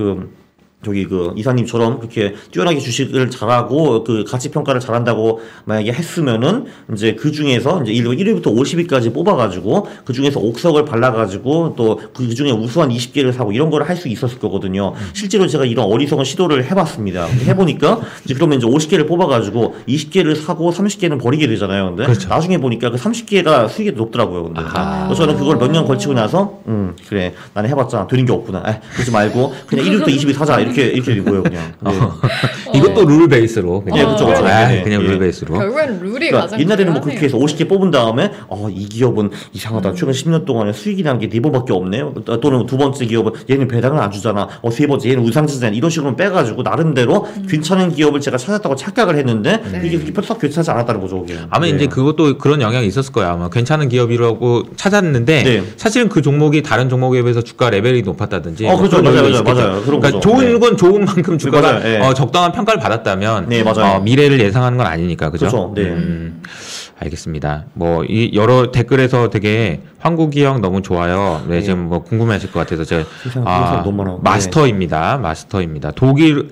S3: 저기 이사님처럼 그렇게 뛰어나게 주식을 잘하고 그 가치 평가를 잘한다고 만약에 했으면은 이제 그 중에서 이제 1위부터 50위까지 뽑아가지고 그 중에서 옥석을 발라가지고 또 그 중에 우수한 20개를 사고 이런 걸 할 수 있었을 거거든요. 실제로 제가 이런 어리석은 시도를 해봤습니다. 해보니까 이제 그러면 이제 50개를 뽑아가지고 20개를 사고 30개는 버리게 되잖아요. 근데 그렇죠. 나중에 보니까 그 30개가 수익이 높더라고요. 근데 그래서 저는 그걸 몇 년 걸치고 나서 그래 나는 해봤자 되는 게 없구나. 그러지 말고 그냥 1위부터 20위 사자. 이렇게 되고요, 그냥. 네.
S2: 이것도 룰 베이스로. 그냥.
S3: 그렇죠.
S2: 그냥 룰 베이스로.
S1: 결국엔 룰이
S3: 그러니까
S1: 가장
S3: 옛날에는 뭐 그렇게 해서 50개 뽑은 다음에, 이 기업은 이상하다. 최근 10년 동안에 수익이 난 게 4번밖에 없네. 또는 두 번째 기업은 얘는 배당을 안 주잖아. 세 번째 얘는 우상증자잖아. 이런 식으로 빼가지고 나름대로 괜찮은 기업을 제가 찾았다고 착각을 했는데, 이게 그렇게 썩 괜찮지 않았다는 거죠, 그게.
S2: 아마 이제 그것도 그런 영향이 있었을 거야. 아마 괜찮은 기업이라고 찾았는데, 사실은 그 종목이 다른 종목에 비해서 주가 레벨이 높았다든지.
S3: 그렇죠. 맞아요.
S2: 그러니까 좋은 건 좋은 만큼 주가가 적당한 평가를 받았다면 미래를 예상하는 건 아니니까 그죠?
S3: 그렇죠. 네.
S2: 알겠습니다. 뭐 이 여러 댓글에서 되게 황국이 형 너무 좋아요. 네, 지금 뭐 궁금해하실 것 같아서 제가 마스터입니다. 마스터입니다.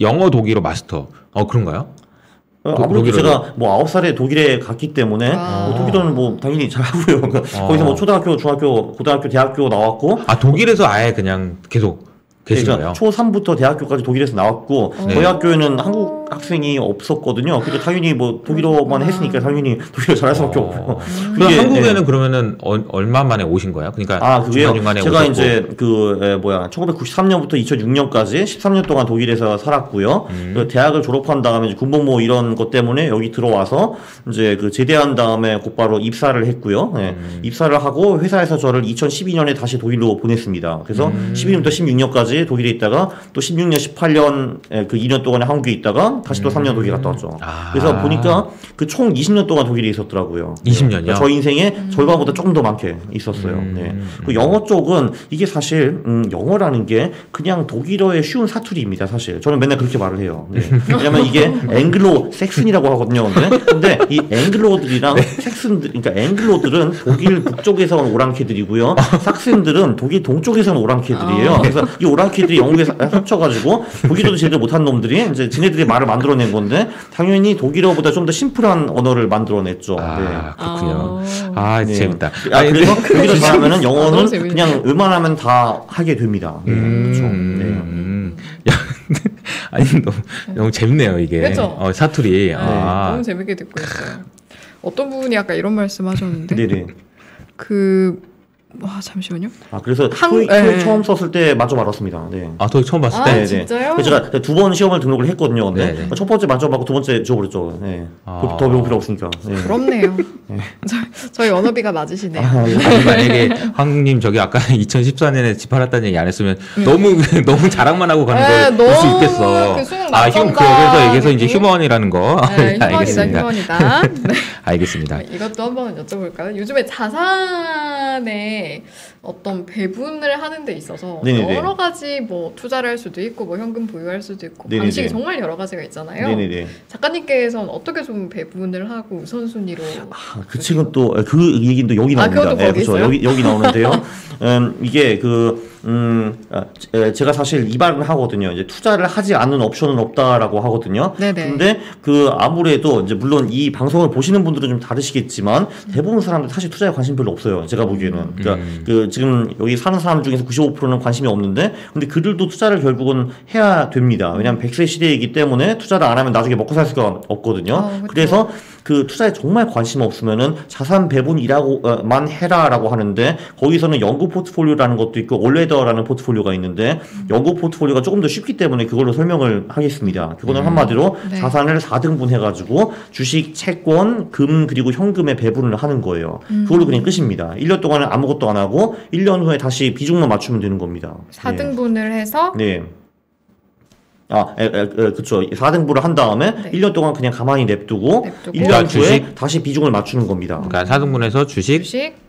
S2: 영어 독일어 마스터. 그런가요?
S3: 아무래도 제가 뭐 9살에 독일에 갔기 때문에 뭐 독일어는 뭐 당연히 잘하고요. 거기서 뭐 초등학교, 중학교, 고등학교, 대학교 나왔고.
S2: 독일에서 아예 그냥 계속 계신 거예요?
S3: 초3부터 대학교까지 독일에서 나왔고 저희 학교에는 한국 학생이 없었거든요. 근데 당연히 뭐 독일어만 했으니까 당연히 독일어 잘할 수밖에 없고.
S2: 그럼 한국에는 그러면은 얼마 만에 오신 거예요? 그러니까
S3: 그게요. 제가 오셨고. 이제 1993년부터 2006년까지 13년 동안 독일에서 살았고요. 대학을 졸업한 다음에 이제 군복무 이런 것 때문에 여기 들어와서 이제 그 제대한 다음에 곧바로 입사를 했고요. 입사를 하고 회사에서 저를 2012년에 다시 독일로 보냈습니다. 그래서 12년부터 16년까지 독일에 있다가 또 16년, 18년 그 2년 동안에 한국에 있다가 다시 또 3년 독일 갔다 왔죠. 그래서 보니까 그 총 20년 동안 독일에 있었더라고요.
S2: 20년이요?
S3: 그러니까 저 인생에 절반보다 조금 더 많게 있었어요. 그 영어 쪽은 이게 사실 영어라는 게 그냥 독일어의 쉬운 사투리입니다. 사실 저는 맨날 그렇게 말을 해요. 왜냐면 이게 앵글로 섹슨이라고 하거든요. 근데 이 앵글로들이랑 섹슨들, 그러니까 앵글로들은 독일 북쪽에서 온 오랑캐들이고요. 삭슨들은 독일 동쪽에서 온 오랑캐들이에요. 그래서 이 오랑캐들이 영국에 합쳐가지고 독일어도 제대로 못한 놈들이 이제 지네들이 말을 만들어낸 건데 당연히 독일어보다 좀 더 심플한 언어를 만들어냈죠.
S2: 그렇군요. 재밌다.
S3: 그래서 독일어 잘하면은 영어는 그냥 웬만하면 다 하게 됩니다. 그렇죠.
S2: 아니 너무 재밌네요 이게.
S1: 그렇죠?
S2: 사투리.
S1: 너무 재밌게 듣고 있어요. 어떤 분이 아까 이런 말씀하셨는데.
S3: 네네.
S1: 잠시만요.
S3: 그래서 토익 처음 썼을 때 만점 받았습니다.
S2: 토익 처음 봤을 때?
S1: 진짜요?
S3: 제가 2번 시험을 등록을 했거든요. 근데 첫 번째 만점 받고 두 번째 줘버렸죠. 더 배울 필요 없으니까.
S1: 부럽네요. 저희 언어비가 맞으시네요.
S2: 만약에 황님 저기 아까 2014년에 집 팔았다는 얘기 안 했으면 너무 자랑만 하고 가는 걸 볼 수 있겠어. 그래서 얘기해서 이제 휴먼이라는 거.
S1: 알겠습니다. 휴먼이다.
S2: 알겠습니다.
S1: 이것도 한번 여쭤볼까요? 요즘에 자산에 어떤 배분을 하는 데 있어서 여러 가지 뭐 투자를 할 수도 있고 뭐 현금 보유할 수도 있고 방식이 정말 여러 가지가 있잖아요. 작가님께서는 어떻게 좀 배분을 하고 우선순위로
S3: 그 책은 또 그 얘기는 또 여기 나옵니다. 그렇죠. 여기 나오는데요. 이게 제가 사실 이 말을 하거든요. 이제 투자를 하지 않는 옵션은 없다라고 하거든요. 근데 아무래도 이제 물론 이 방송을 보시는 분들은 좀 다르시겠지만 대부분 사람들 사실 투자에 관심 별로 없어요. 제가 보기에는. 그러니까 지금 여기 사는 사람 중에서 95%는 관심이 없는데 근데 그들도 투자를 결국은 해야 됩니다. 왜냐하면 100세 시대이기 때문에 투자를 안 하면 나중에 먹고 살 수가 없거든요. 그래서 그 투자에 정말 관심 없으면은 자산 배분이라고만 해라라고 하는데 거기서는 연구 포트폴리오라는 것도 있고 올레더라는 포트폴리오가 있는데 연구 포트폴리오가 조금 더 쉽기 때문에 그걸로 설명을 하겠습니다. 그거는 한마디로 자산을 4등분 해가지고 주식, 채권, 금 그리고 현금에 배분을 하는 거예요. 그걸로 그냥 끝입니다. 1년 동안은 아무것도 안 하고 1년 후에 다시 비중만 맞추면 되는 겁니다.
S1: 4등분을 해서
S3: 그쵸. 4등분을 한 다음에 1년 동안 그냥 가만히 냅두고 1년 후에 다시 비중을 맞추는 겁니다.
S2: 그러니까 4등분해서 주식,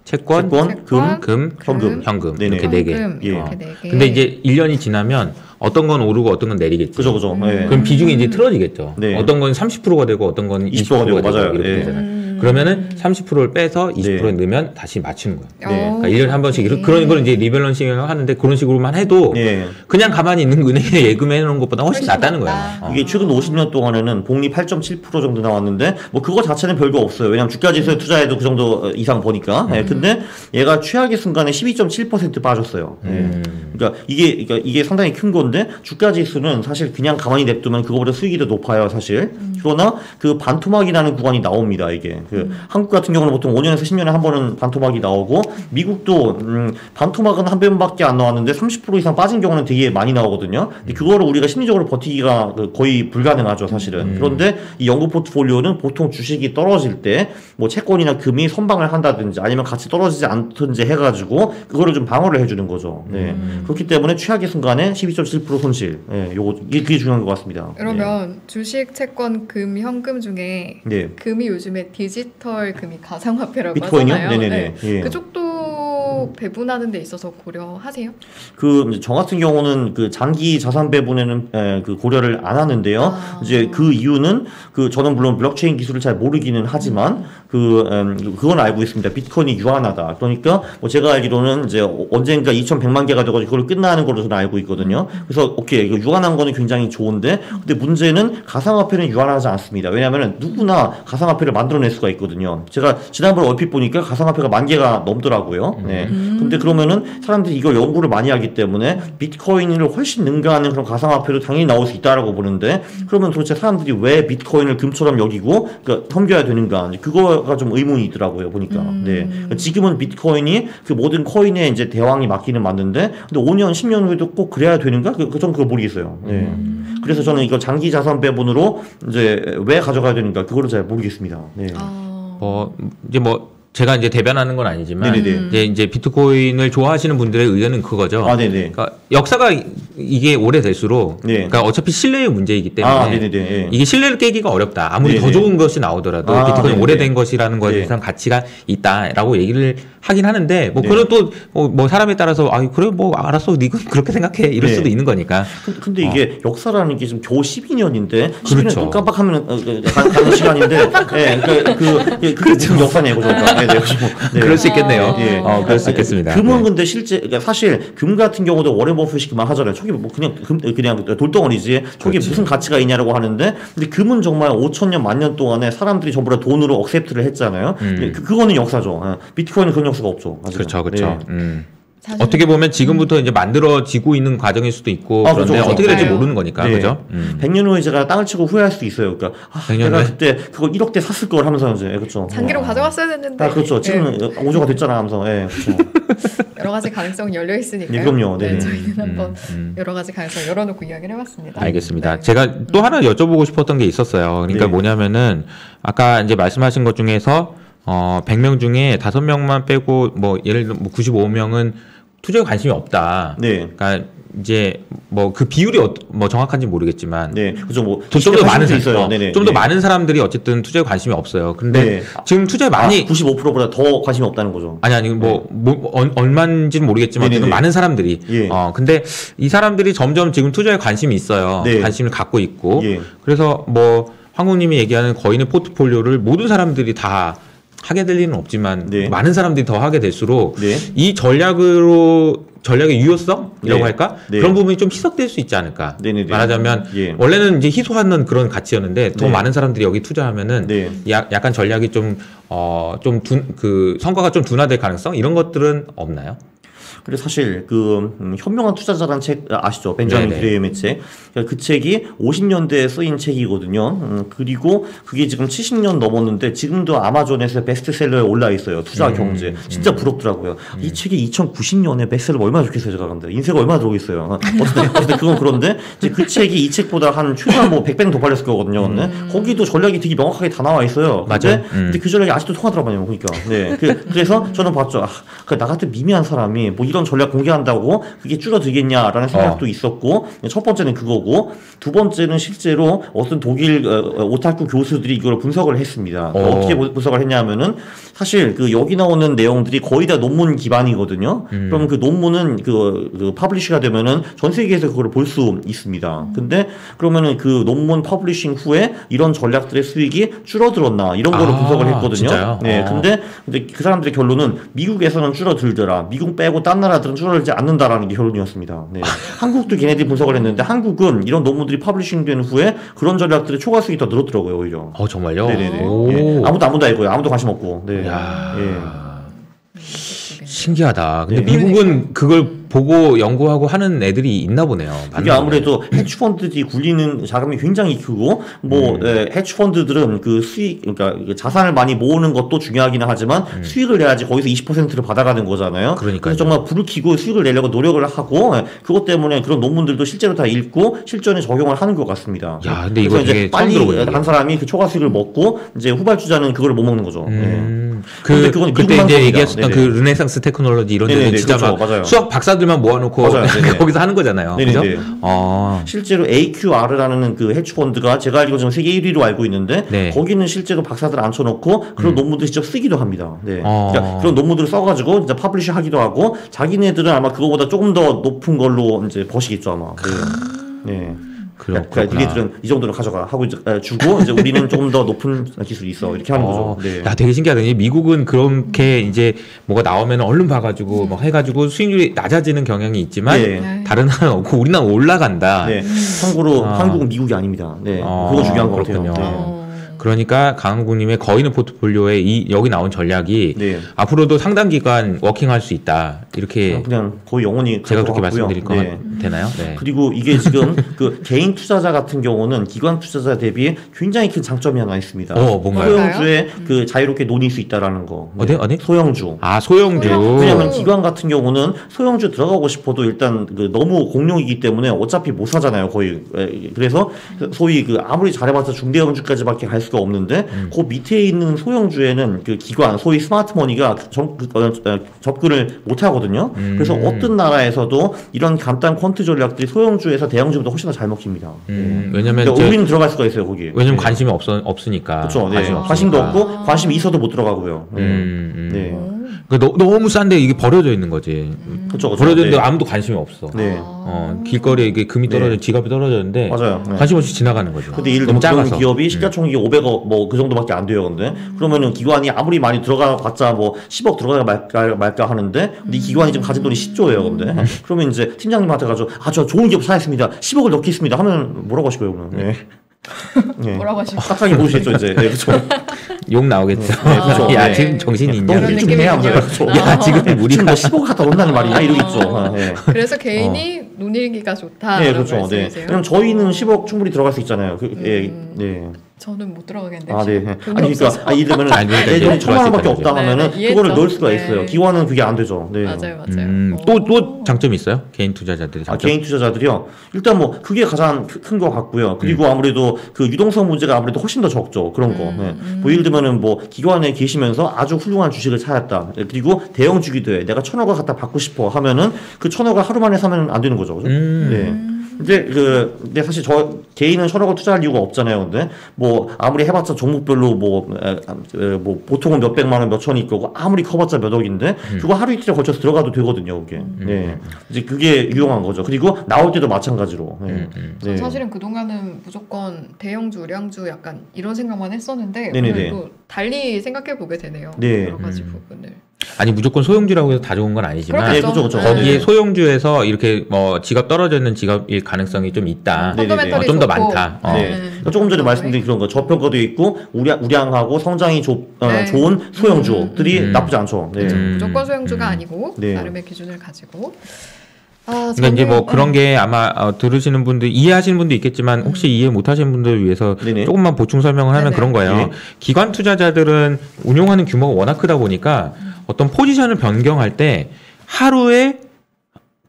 S2: 채권, 금, 현금 이렇게 4개. 근데 이제 1년이 지나면 어떤 건 오르고 어떤 건 내리겠죠.
S3: 그죠.
S2: 그럼 비중이 이제 틀어지겠죠. 어떤 건 30%가 되고 어떤 건 20%가 되고
S3: 맞아요.
S2: 이렇게 되잖아요. 그러면은 30%를 빼서 20%에 넣으면 다시 맞추는 거예요. 그러니까 1년에 한 번씩 그런 걸 이제 리밸런싱을 하는데 그런 식으로만 해도 그냥 가만히 있는 은행에 예금해 놓은 것보다 훨씬 낫다는 거예요.
S3: 이게 최근 50년 동안에는 복리 8.7% 정도 나왔는데 뭐 그거 자체는 별거 없어요. 왜냐면 주가지수에 투자해도 그 정도 이상 보니까. 근데 얘가 최악의 순간에 12.7% 빠졌어요. 그러니까 이게 상당히 큰 건데 주가지수는 사실 그냥 가만히 냅두면 그거보다 수익이 더 높아요, 사실. 그러나 그 반토막이라는 구간이 나옵니다, 이게. 한국 같은 경우는 보통 5년에서 10년에 한 번은 반토막이 나오고 미국도 반토막은 한 번밖에 안 나왔는데 30% 이상 빠진 경우는 되게 많이 나오거든요. 근데 그거를 우리가 심리적으로 버티기가 거의 불가능하죠, 사실은. 그런데 이 연구 포트폴리오는 보통 주식이 떨어질 때 뭐 채권이나 금이 선방을 한다든지 아니면 같이 떨어지지 않든지 해가지고 그거를 좀 방어를 해주는 거죠. 그렇기 때문에 최악의 순간에 12.7% 손실. 이게 중요한 것 같습니다.
S1: 그러면 주식, 채권, 금, 현금 중에 금이 요즘에 디지털 금이 가상화폐라고
S3: 비트코인이요?
S1: 하잖아요.
S3: 네네네.
S1: 그쪽도 또 배분하는 데 있어서 고려하세요?
S3: 저 같은 경우는 그 장기 자산 배분에는 그 고려를 안 하는데요. 이제 그 이유는 저는 물론 블록체인 기술을 잘 모르기는 하지만 그건 알고 있습니다. 비트코인이 유한하다. 그러니까 뭐 제가 알기로는 이제 언젠가 2,100만 개가 되고 그걸 끝나는 걸로 저는 알고 있거든요. 그래서 오케이, 유한한 거는 굉장히 좋은데, 근데 문제는 가상화폐는 유한하지 않습니다. 왜냐하면 누구나 가상화폐를 만들어낼 수가 있거든요. 제가 지난번에 얼핏 보니까 가상화폐가 10,000개가 넘더라고요. 네. 근데 그러면은 사람들이 이걸 연구를 많이 하기 때문에 비트코인을 훨씬 능가하는 그런 가상화폐도 당연히 나올 수 있다라고 보는데, 그러면 도대체 사람들이 왜 비트코인을 금처럼 여기고 섬겨야 되는가? 그거가 좀 의문이더라고요, 보니까. 네. 지금은 비트코인이 그 모든 코인의 이제 대왕이 맞기는 맞는데, 근데 5년, 10년 후에도 꼭 그래야 되는가? 저는 그거 모르겠어요. 네. 그래서 저는 이거 장기 자산 배분으로 이제 왜 가져가야 되는가? 그거를 잘 모르겠습니다. 네.
S2: 제가 이제 대변하는 건 아니지만 이제 비트코인을 좋아하시는 분들의 의견은 그거죠. 그러니까 역사가 이게 오래될수록 그러니까 어차피 신뢰의 문제이기 때문에 이게 신뢰를 깨기가 어렵다. 아무리 더 좋은 것이 나오더라도 비트코인 오래된 것이라는 것에 대해서 가치가 있다라고 얘기를 하긴 하는데 뭐 그건 또 뭐 사람에 따라서 그래 뭐 알았어, 네가 그렇게 생각해 이럴 수도 있는 거니까.
S3: 근데 이게 역사라는 게 지금 겨우 12년인데 12년 깜빡하면 가는 시간인데 그게 무슨 역사냐고 그러니까.
S2: 그럴 수 있겠네요. 그럴 수 있겠습니다.
S3: 금은 근데 실제 사실 금 같은 경우도 워렌 버핏이 말하잖아요. 저게 뭐 그냥 돌덩어리지. 저게 무슨 가치가 있냐라고 하는데, 근데 금은 정말 5,000년, 10,000년 동안에 사람들이 전부 다 돈으로 억셉트를 했잖아요. 그거는 역사죠. 비트코인은 그런 역사가 없죠. 아직은.
S2: 그렇죠. 어떻게 보면 지금부터 이제 만들어지고 있는 과정일 수도 있고, 그런데 어떻게 될지 모르는 거니까, 그죠?
S3: 100년 후에 제가 땅을 치고 후회할 수도 있어요. 그러니까 내가 그때 그거 1억대 샀을 걸 하면서 이제 그렇죠.
S1: 장기로 가져갔어야 됐는데.
S3: 그렇죠. 지금 5조가 됐잖아 하면서. 그렇죠.
S1: 여러 가지 가능성이 열려 있으니까요.
S3: 그럼요.
S1: 저희는 한번 여러 가지 가능성 열어놓고 이야기를 해봤습니다.
S2: 알겠습니다. 제가 또 하나 여쭤보고 싶었던 게 있었어요. 그러니까 뭐냐면은 아까 이제 말씀하신 것 중에서 100명 중에 5명만 빼고 뭐 예를 들어 95명은 투자에 관심이 없다. 그러니까 이제 뭐 그 비율이 뭐 정확한지 모르겠지만,
S3: 그죠. 뭐
S2: 좀 더 많은 좀 더 많은 사람들이 어쨌든 투자에 관심이 없어요. 근데 지금 투자에 많이
S3: 95%보다 더 관심이 없다는 거죠.
S2: 아니 얼마인지는 모르겠지만 어쨌든 많은 사람들이. 근데 이 사람들이 점점 지금 투자에 관심이 있어요. 관심을 갖고 있고. 그래서 뭐 황국님이 얘기하는 거인의 포트폴리오를 모든 사람들이 다 하게 될 리는 없지만 많은 사람들이 더 하게 될수록 이 전략의 유효성이라고 할까? 그런 부분이 좀 희석될 수 있지 않을까? 말하자면 원래는 이제 희소하는 그런 가치였는데 더 많은 사람들이 여기 투자하면은 약간 전략이 그 성과가 좀 둔화될 가능성 이런 것들은 없나요?
S3: 그리고 사실 현명한 투자자라는 책 아시죠? 벤자민 그레이엄의 책. 그 책이 50년대에 쓰인 책이거든요. 그리고 그게 지금 70년 넘었는데 지금도 아마존에서 베스트셀러에 올라 있어요. 투자 경제. 진짜 부럽더라고요. 이 책이 2090년에 베스트셀러 얼마나 좋겠어요, 제가 근데. 인쇄가 얼마나 들어오겠어요. 어쨌든 그건 그런데 이제 그 책이 이 책보다 한 최소한 뭐 100배는 더 팔렸을 거거든요. 거기도 전략이 되게 명확하게 다 나와 있어요. 근데 그 전략이 아직도 통하더라고요. 그러니까. 그래서 저는 봤죠. 나 같은 미미한 사람이 뭐 이런 전략 공개한다고 그게 줄어들겠냐라는 생각도 있었고, 첫 번째는 그거고, 두 번째는 실제로 어떤 독일 오타쿠 교수들이 이걸 분석을 했습니다. 어떻게 분석을 했냐면은 사실 여기 나오는 내용들이 거의 다 논문 기반이거든요. 그럼 그 논문은 그 퍼블리시가 되면은 전 세계에서 그걸 볼 수 있습니다. 근데 그러면은 그 논문 퍼블리싱 후에 이런 전략들의 수익이 줄어들었나 이런 거를 분석을 했거든요.
S2: 진짜요?
S3: 근데 그 사람들의 결론은 미국에서는 줄어들더라. 미국 빼고 딴 나라들은 줄어들지 않는다라는 게 결론이었습니다. 한국도 걔네들이 분석을 했는데 한국은 이런 논문들이 퍼블리싱 된 후에 그런 전략들의 초과 수익이 더 늘었더라고요, 오히려.
S2: 정말요?
S3: 아무도 알고요. 아무도 관심 없고.
S2: 신기하다. 근데 미국은 그걸 보고 연구하고 하는 애들이 있나 보네요.
S3: 이게 아무래도 헤지펀드들이 굴리는 자금이 굉장히 크고, 헤지펀드들은 그 수익, 그러니까 자산을 많이 모으는 것도 중요하기는 하지만 수익을 내야지 거기서 20%를 받아가는 거잖아요. 그래서 정말 불을 켜고 수익을 내려고 노력을 하고, 그것 때문에 그런 논문들도 실제로 다 읽고 실전에 적용을 하는 것 같습니다.
S2: 근데 이거
S3: 이제 빨리 한 사람이 그 초과 수익을 먹고 이제 후발주자는 그걸 못 먹는 거죠.
S2: 그때 이제 얘기했었던 그 르네상스 테크놀로지 이런 데는 진짜 막 맞아요. 수학 박사들만 모아놓고 거기서 하는 거잖아요. 그죠?
S3: 실제로 AQR라는 그 헤지펀드가 제가 알기로는 세계 1위로 알고 있는데 거기는 실제로 박사들 앉혀놓고 그런 논문들 직접 쓰기도 합니다. 그러니까 그런 논문들을 써가지고 이제 퍼블리시 하기도 하고 자기네들은 아마 그거보다 조금 더 높은 걸로 이제 버시겠죠 아마. 네. 그러니까 니네들은 이 정도로 가져가 하고 주고 이제 우리는 조금 더 높은 기술이 있어 이렇게 하는 거죠. 네.
S2: 야, 되게 신기하다. 미국은 그렇게 이제 뭐가 나오면 얼른 봐가지고 뭐 해가지고 수익률이 낮아지는 경향이 있지만 다른 나라는 없고 우리나라 올라간다.
S3: 참고로 한국은 미국이 아닙니다. 그거 중요한 것 같아요.
S2: 그러니까 강한국님의 거인의 포트폴리오에 여기 나온 전략이 앞으로도 상당 기간 워킹할 수 있다 이렇게
S3: 그냥 거의 영원히
S2: 제가 그렇게 말씀드릴 거 되나요?
S3: 그리고 이게 지금 그 개인 투자자 같은 경우는 기관 투자자 대비 굉장히 큰 장점이 하나 있습니다.
S2: 뭔가요?
S3: 소형주에 그 자유롭게 논일 수 있다라는 거.
S2: 어디?
S3: 소형주.
S2: 소형주.
S3: 왜냐하면 기관 같은 경우는 소형주 들어가고 싶어도 일단 그 너무 공룡이기 때문에 어차피 못 사잖아요 거의. 그래서 소위 그 아무리 잘해봤자 중대형주까지밖에 갈 수가 없는데 그 밑에 있는 소형주에는 그 기관 소위 스마트머니가 접근을 못 하거든요. 그래서 어떤 나라에서도 이런 간단 퀀트 전략들이 소형주에서 대형주보다 훨씬 더 잘 먹힙니다.
S2: 왜냐면
S3: 그러니까 우리는 들어갈 수가 있어요 거기.
S2: 왜냐면 관심이 없으니까.
S3: 그렇죠. 관심도 없고 관심이 있어도 못 들어가고요.
S2: 너무 싼데 이게 버려져 있는 거지.
S3: 그렇죠.
S2: 버려져 있는데 아무도 관심이 없어. 길거리에 이게 금이 떨어져, 지갑이 떨어졌는데 관심 없이 지나가는 거죠.
S3: 근데 예를 들면 그런 기업이 시가총액이 500억 뭐 그 정도밖에 안 돼요. 근데 그러면은 기관이 아무리 많이 들어가봤자 뭐 10억 들어가야 말까 하는데 근데 이 기관이 지금 가진 돈이 10조예요. 근데 그러면 이제 팀장님한테 가서 저 좋은 기업 사겠습니다. 10억을 넣겠습니다. 하면 뭐라고 하시고요, 그러면?
S1: 뭐라고 하시고?
S3: 딱딱히 모르시겠죠 이제. 그렇죠.
S2: 욕 나오겠죠.
S3: 그렇죠.
S2: 야 지금 정신이 있냐?
S3: 너무 좀 해야 그렇죠.
S2: 야 지금 우리가
S3: 10억 갖다 놓는다는 말이냐 이러겠죠.
S1: 그래서 개인이 논일기가 좋다.
S3: 그렇죠. 그럼 저희는 10억 충분히 들어갈 수 있잖아요.
S1: 저는 못 들어가겠는데.
S3: 그러니까 이러면 내 돈이 1,000만 원밖에 없다 하면은 그거를 넣을 수가 있어요. 기관은 그게 안 되죠.
S1: 맞아요.
S2: 또 장점이 있어요? 개인 투자자들이 장점?
S3: 개인 투자자들이요. 일단 뭐 그게 가장 큰 것 같고요. 그리고 아무래도 그 유동성 문제가 아무래도 훨씬 더 적죠. 그런 거. 뭐 예를 들면은 뭐 기관에 계시면서 아주 훌륭한 주식을 찾았다. 그리고 대형 주기도 해. 내가 1,000억을 갖다 받고 싶어 하면은 그 1,000억을 하루 만에 사면 안 되는 거죠. 그죠? 근데 사실 저 개인은 1,000억을 투자할 이유가 없잖아요. 근데 뭐 아무리 해봤자 종목별로 뭐 보통은 몇백만 원, 몇천이 있고 아무리 커봤자 몇 억인데 그거 하루 이틀에 걸쳐서 들어가도 되거든요. 그게. 이제 그게 유용한 거죠. 그리고 나올 때도 마찬가지로.
S1: 사실은 그 동안은 무조건 대형주, 우량주 약간 이런 생각만 했었는데
S3: 네네네.
S1: 또 달리 생각해 보게 되네요. 여러 가지 부분을.
S2: 아니 무조건 소형주라고 해서 다 좋은 건 아니지만
S3: 그렇죠.
S2: 거기에 소형주에서 이렇게 뭐 지갑 떨어져 있는 지갑일 가능성이 좀 있다. 좀 더 많다.
S3: 조금 전에 말씀드린 그런 거 저평가도 있고 우량하고 성장이 좋은 소형주들이 나쁘지 않죠.
S1: 무조건 소형주가 아니고 나름의 기준을 가지고.
S2: 그러니까 이제 뭐 그런 게 아마 들으시는 분들 이해하시는 분도 있겠지만 혹시 이해 못하시는 분들을 위해서 조금만 보충 설명을 하면 그런 거예요. 기관 투자자들은 운용하는 규모가 워낙 크다 보니까 어떤 포지션을 변경할 때 하루에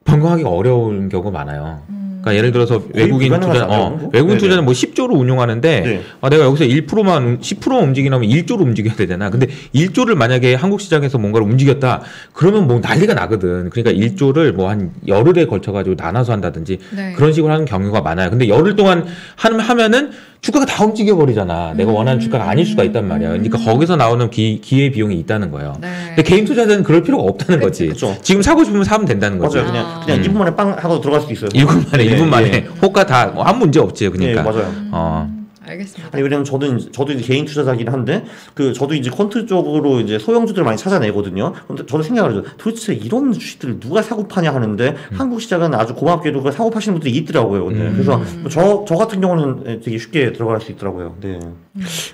S2: 변경하기 어려운 경우가 많아요. 그러니까 예를 들어서 외국인 투자는 뭐 10조를 운용하는데 내가 여기서 1%만 10% 움직이려면 1조를 움직여야 되잖아. 근데 1조를 만약에 한국 시장에서 뭔가를 움직였다 그러면 뭐 난리가 나거든. 그러니까 1조를 뭐 한 열흘에 걸쳐 가지고 나눠서 한다든지 그런 식으로 하는 경우가 많아요. 근데 열흘 동안 하면은 주가가 다 움직여 버리잖아. 내가 원하는 주가가 아닐 수가 있단 말이야. 그러니까 거기서 나오는 기회 비용이 있다는 거예요. 근데 개인 투자자는 그럴 필요가 없다는 거지.
S3: 그쵸.
S2: 지금 사고 싶으면 사면 된다는 거죠.
S3: 맞아요. 그냥 1분 만에 빵 하고 들어갈 수도 있어요.
S2: 1분 만에 호가 다 아무 문제 없지. 그러니까.
S3: 맞아요.
S1: 알겠습니다.
S3: 아니 왜냐면 저도 이제 개인 투자자긴 한데 저도 이제 퀀트 쪽으로 이제 소형주들 많이 찾아내거든요. 근데 저도 생각을 하죠. 도대체 이런 주식들을 누가 사고 파냐 하는데 한국 시장은 아주 고맙게도 그걸 사고 파시는 분들이 있더라고요. 그래서 저 같은 경우는 되게 쉽게 들어갈 수 있더라고요.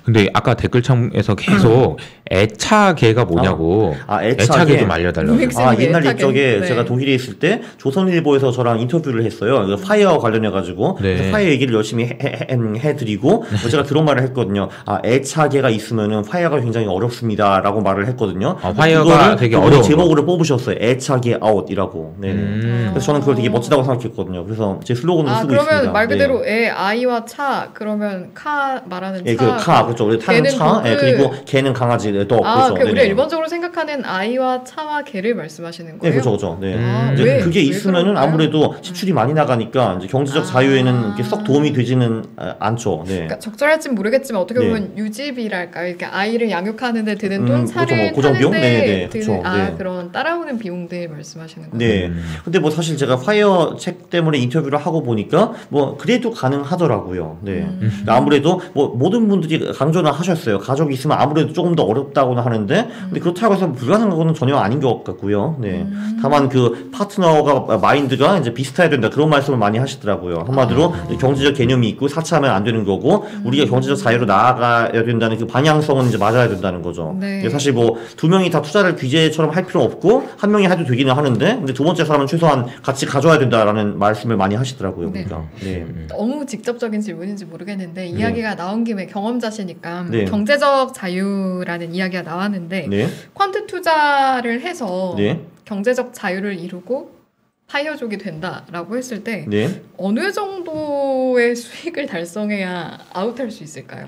S2: 근데 아까 댓글창에서 계속 애차계가 뭐냐고. 애차계 좀 알려달라고.
S3: 옛날 옛적에 제가 독일에 있을 때 조선일보에서 저랑 인터뷰를 했어요. 파이어 관련해가지고 파이어 얘기를 열심히 해드리고 제가 그런 말을 했거든요. 애차계가 있으면은 파이어가 굉장히 어렵습니다라고 말을 했거든요.
S2: 파이어가 되게 어려운
S3: 제목으로 뽑으셨어요. 애차계 아웃이라고. 그래서 저는 그걸 되게 멋지다고 생각했거든요. 그래서 제 슬로건으로 쓰고 있습니다.
S1: 그러면 말 그대로 아이와 차 그러면 카 말하는 차.
S3: 그렇죠. 우리 타는 차, 그리고 개는 강아지, 또 그렇죠.
S1: 우리가 일반적으로 생각하는 아이와 차와 개를 말씀하시는 거예요?
S3: 네, 그렇죠. 네.
S1: 왜?
S3: 그게 있으면은 아무래도 지출이 많이 나가니까 이제 경제적 자유에는 이렇게 썩 도움이 되지는 않죠. 네.
S1: 그러니까 적절할진 모르겠지만 어떻게 보면 유지비랄까요? 이렇게 아이를 양육하는데 드는 돈, 차를
S3: 그렇죠. 고정비용,
S1: 타는데
S3: 드는
S1: 그런 따라오는 비용들 말씀하시는 거예요?
S3: 네. 근데 뭐 사실 제가 파이어 책 때문에 인터뷰를 하고 보니까 뭐 그래도 가능하더라고요. 네. 아무래도 뭐 모든 분들이 강조는 하셨어요. 가족이 있으면 아무래도 조금 더 어렵다고는 하는데, 근데 그렇다고 해서 불가능한 건 전혀 아닌 것 같고요. 네. 다만 그 파트너가 마인드가 이제 비슷해야 된다 그런 말씀을 많이 하시더라고요. 한마디로 경제적 개념이 있고 사치하면 안 되는 거고 우리가 경제적 자유로 나아가야 된다는 그 방향성은 이제 맞아야 된다는 거죠.
S1: 네.
S3: 사실 뭐 두 명이 다 투자를 규제처럼 할 필요 없고 한 명이 해도 되기는 하는데, 근데 두 번째 사람은 최소한 같이 가져야 된다라는 말씀을 많이 하시더라고요.
S1: 네.
S3: 그러니까. 네.
S1: 너무 직접적인 질문인지 모르겠는데 이야기가 나온 김에 경험자시니까
S3: 네.
S1: 경제적 자유라는 이야기가 나왔는데
S3: 네.
S1: 퀀트 투자를 해서
S3: 네.
S1: 경제적 자유를 이루고 파이어족이 된다라고 했을 때
S3: 네.
S1: 어느 정도의 수익을 달성해야 아웃할 수 있을까요?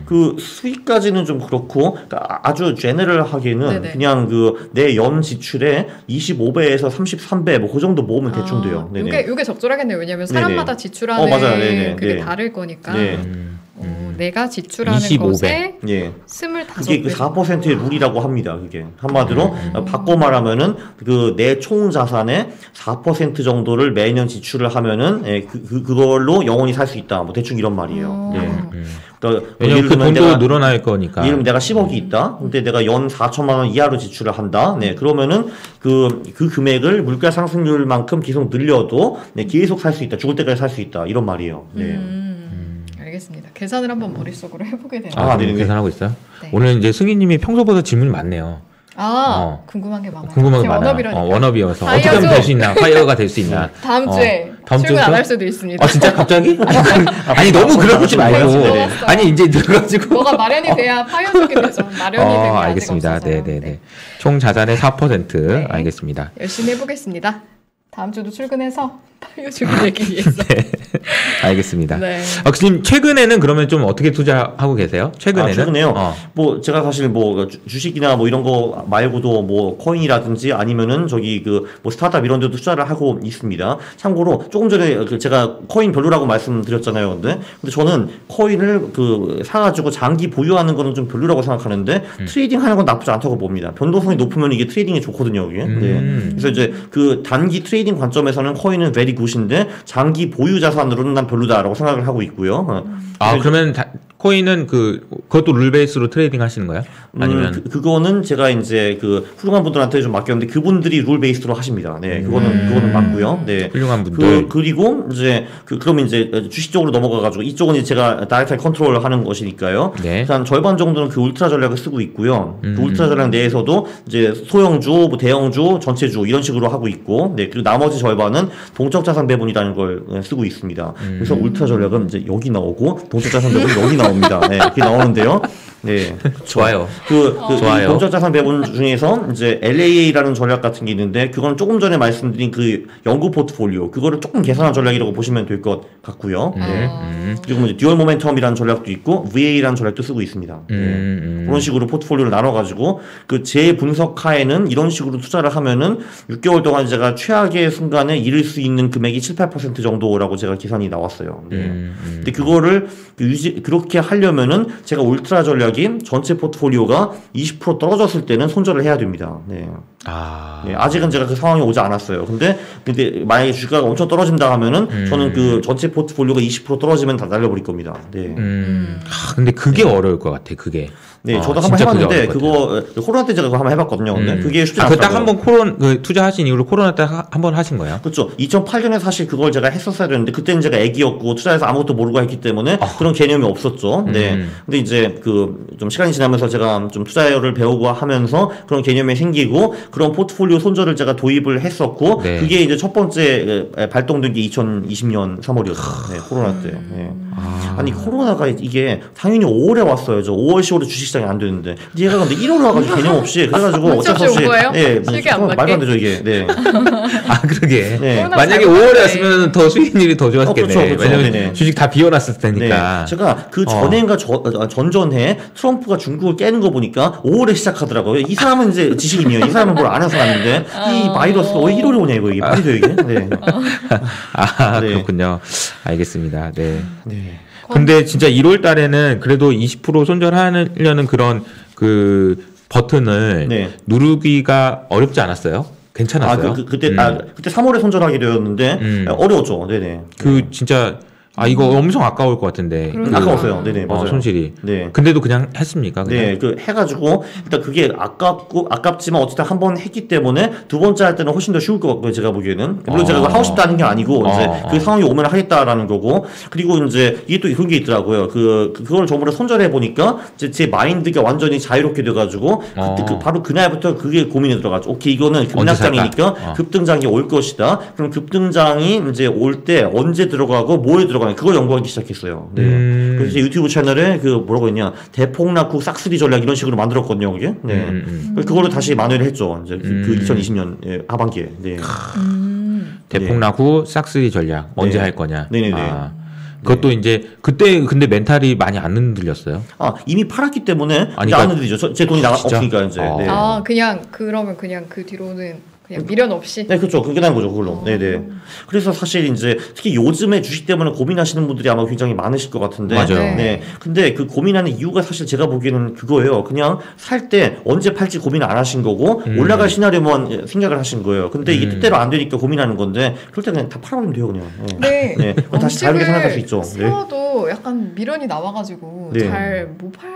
S3: 그 수익까지는 좀 그렇고, 그러니까 아주 제너럴하게는
S1: 네네.
S3: 그냥 그 내 연 지출의 25배에서 33배 뭐 그 정도 모으면 대충 돼요. 네네.
S1: 이게 적절하겠네요. 왜냐하면 사람마다
S3: 네네.
S1: 지출하는
S3: 맞아요.
S1: 그게
S3: 네.
S1: 다를 거니까.
S3: 네.
S1: 내가 지출하는
S2: 25배.
S1: 것에
S3: 예.
S1: 25배.
S3: 그게 그 4%의 룰이라고 합니다. 그게 한마디로 바꿔 말하면은 그 내 총 자산의 4% 정도를 매년 지출을 하면은 그걸로 영원히 살 수 있다. 뭐 대충 이런 말이에요. 예. 그러니까
S2: 왜냐면 그 돈도 늘어날 거니까.
S3: 예를 들면 내가 10억이 있다. 근데 내가 연 4천만 원 이하로 지출을 한다. 네. 그러면은 그 금액을 물가 상승률만큼 계속 늘려도 계속 살 수 있다. 죽을 때까지 살 수 있다. 이런 말이에요. 네.
S1: 알겠습니다. 계산을 한번 머릿속으로 해보게 되네요.
S2: 네. 계산하고 있어요?
S1: 네.
S2: 오늘 이제 승희님이 평소보다 질문이 많네요.
S1: 궁금한 게 많아요.
S2: 궁금한 게 많아요. 워너비여서 어떻게 하면 될 수 있나? 파이어가 될 수 있나?
S1: 다음 주에 출근 안 할 수도 있습니다.
S2: 진짜 갑자기? 아니 너무 그러지 말고. 아니 이제 늘어가지고.
S1: 뭐가 마련이 돼야 파이어족이 되죠. 마련이 된 게
S2: 알겠습니다.
S1: 아직 없어서요.
S2: 네네네. 총 자산의 4%.
S1: 네.
S2: 알겠습니다.
S1: 열심히 해보겠습니다. 다음 주도 출근해서 파이어족이 되기 위해서.
S2: 네. 알겠습니다.
S1: 네.
S2: 지금 최근에는 그러면 좀 어떻게 투자하고 계세요? 최근에는?
S3: 최근에요? 뭐 제가 사실 뭐 주식이나 뭐 이런 거 말고도 뭐 코인이라든지 아니면은 저기 그 뭐 스타트업 이런 데도 투자를 하고 있습니다. 참고로 조금 전에 제가 코인 별로라고 말씀드렸잖아요. 근데 저는 코인을 사가지고 장기 보유하는 거는 좀 별로라고 생각하는데 트레이딩 하는 건 나쁘지 않다고 봅니다. 변동성이 높으면 이게 트레이딩이 좋거든요. 이게. 네. 그래서 이제 그 단기 트레이딩 관점에서는 코인은 very good인데 장기 보유 자산으로는 난 별로다라고 생각을 하고 있고요.
S2: 그러면 코인은 그것도 룰 베이스로 트레이딩 하시는 거예요? 아니면
S3: 그거는 제가 이제 훌륭한 분들한테 좀 맡겼는데 그분들이 룰 베이스로 하십니다. 네, 그거는 맞고요. 네,
S2: 훌륭한 분들.
S3: 그리고 이제 그러면 이제 주식 쪽으로 넘어가가지고 이쪽은 이제 제가 다이렉트 컨트롤을 하는 것이니까요.
S2: 네.
S3: 한 절반 정도는 그 울트라 전략을 쓰고 있고요. 그 울트라 전략 내에서도 이제 소형주, 뭐 대형주, 전체주 이런 식으로 하고 있고, 네, 그리고 나머지 절반은 동적 자산 배분이라는 걸 쓰고 있습니다. 그래서 울트라 전략은 이제 여기 나오고 동적 자산 배분은 여기 나옵니다. 네, 이렇게 나오는데요. 네,
S2: 좋아요.
S3: 좋아요. 동적 자산 배분 중에서 이제 LAA라는 전략 같은 게 있는데 그건 조금 전에 말씀드린 그 연구 포트폴리오 그거를 조금 계산한 전략이라고 보시면 될 것 같고요. 네. 그리고 이제 듀얼 모멘텀이라는 전략도 있고 VA라는 전략도 쓰고 있습니다. 네. 그런 식으로 포트폴리오를 나눠가지고 제 분석하에는 이런 식으로 투자를 하면은 6개월 동안 제가 최악의 순간에 잃을 수 있는 금액이 7, 8% 정도라고 제가 계산이 나왔어요. 네. 근데 그거를 그렇게 하려면은 제가 울트라 전략이 전체 포트폴리오가 20% 떨어졌을 때는 손절을 해야 됩니다. 네. 네, 아직은 제가 그 상황이 오지 않았어요. 근데 만약에 주가가 엄청 떨어진다 하면은 저는 그 전체 포트폴리오가 20% 떨어지면 다 날려버릴 겁니다. 네.
S2: 근데 그게 어려울 것 같아. 그게.
S3: 네, 저도 한번 해봤는데 그거 코로나 때 제가 그거 한번 해봤거든요. 근데 그게 쉽지 않더라고요.
S2: 딱 한번 투자하신 이후로 코로나 때 한번 하신 거예요?
S3: 그렇죠. 2008년에 사실 그걸 제가 했었어야 되는데 그때는 제가 애기였고 투자해서 아무것도 모르고 했기 때문에 그런 개념이 없었죠. 네. 근데 이제 좀 시간이 지나면서 제가 좀 투자를 배우고 하면서 그런 개념이 생기고 그런 포트폴리오 손절을 제가 도입을 했었고
S2: 네.
S3: 그게 이제 첫 번째 발동된 게 2020년 3월이었어요. 네, 코로나 때. 네. 아니 코로나가 이게 당연히 5월에 왔어요. 저 5월 10월에 주식시장이 안 되는데 얘가 근데 1월에 와가지고 개념 없이 그래가지고
S1: 어쩔 수 없이
S3: 네,
S1: 실게 안
S3: 말도 안 되죠 이게. 네.
S2: 아 그러게.
S3: 네.
S2: 만약에 5월에 왔으면 더 수익률이 더 좋았겠네.
S3: 그렇죠.
S2: 왜냐면
S3: 네네.
S2: 주식 다 비워놨을 테니까.
S3: 네. 제가 그 전해인가 전전해 트럼프가 중국을 깨는 거 보니까 5월에 시작하더라고요. 이 사람은 이제 지식인이에요. 이 사람은 뭘 아는 사람인데 이 바이러스가 왜 1월에 오냐 이거 이게 말이 돼요 이게. 네.
S2: 아
S3: 네.
S2: 그렇군요. 알겠습니다. 네.
S3: 네.
S2: 근데 진짜 1월 달에는 그래도 20% 손절하려는 그런 그 버튼을
S3: 네.
S2: 누르기가 어렵지 않았어요? 괜찮았어요?
S3: 그때 3월에 손절하게 되었는데 어려웠죠. 네네.
S2: 진짜 이거 엄청 아까울 것 같은데.
S3: 아까웠어요. 네네, 맞아요.
S2: 손실이.
S3: 네.
S2: 근데도 그냥 했습니까? 그냥?
S3: 네, 해가지고, 일단 그게 아깝지만 어쨌든 한 번 했기 때문에 두 번째 할 때는 훨씬 더 쉬울 것 같고요, 제가 보기에는. 물론 제가 하고 싶다는 게 아니고, 이제 그 상황이 오면 하겠다라는 거고, 그리고 이제 이게 또 그런 게 있더라고요. 그걸 전부 다 손절해 보니까, 제 마인드가 완전히 자유롭게 돼가지고, 그때 바로 그날부터 그게 고민이 들어가죠. 오케이, 이거는 급락장이니까 급등장이 올 것이다. 그럼 급등장이 이제 올 때 언제 들어가고, 뭐에 들어가냐. 그걸 연구하기 시작했어요. 네. 그래서 제 유튜브 채널에 뭐라고 했냐. 대폭락 후 싹쓸이 전략 이런 식으로 만들었거든요, 그게. 네. 그거를 다시 만회를 했죠. 이제 그 2020년 하반기에. 네.
S2: 대폭락 후 싹쓸이 전략. 언제 할 거냐.
S3: 네네네.
S2: 그것도 이제 그때 근데 멘탈이 많이 안 흔들렸어요.
S3: 이미 팔았기 때문에
S2: 아니,
S3: 안 흔들리죠. 제 돈이 없으니까 이제. 네.
S1: 그러면 그냥 그 뒤로는 그냥 미련 없이.
S3: 네, 그렇죠. 그게 난 거죠, 그걸로. 네네. 그래서 사실 이제 특히 요즘에 주식 때문에 고민하시는 분들이 아마 굉장히 많으실 것 같은데.
S2: 맞아요.
S3: 네. 근데 그 고민하는 이유가 사실 제가 보기에는 그거예요. 그냥 살 때 언제 팔지 고민 안 하신 거고 올라갈 시나리오만 생각을 하신 거예요. 근데 이게 뜻대로 안 되니까 고민하는 건데 그럴 때 그냥 다 팔아버리면 돼요, 그냥.
S1: 네.
S3: 네. 다시 자유롭게 생각할 수 있죠.
S1: 세워도 약간 미련이 남아가지고 잘 못 팔.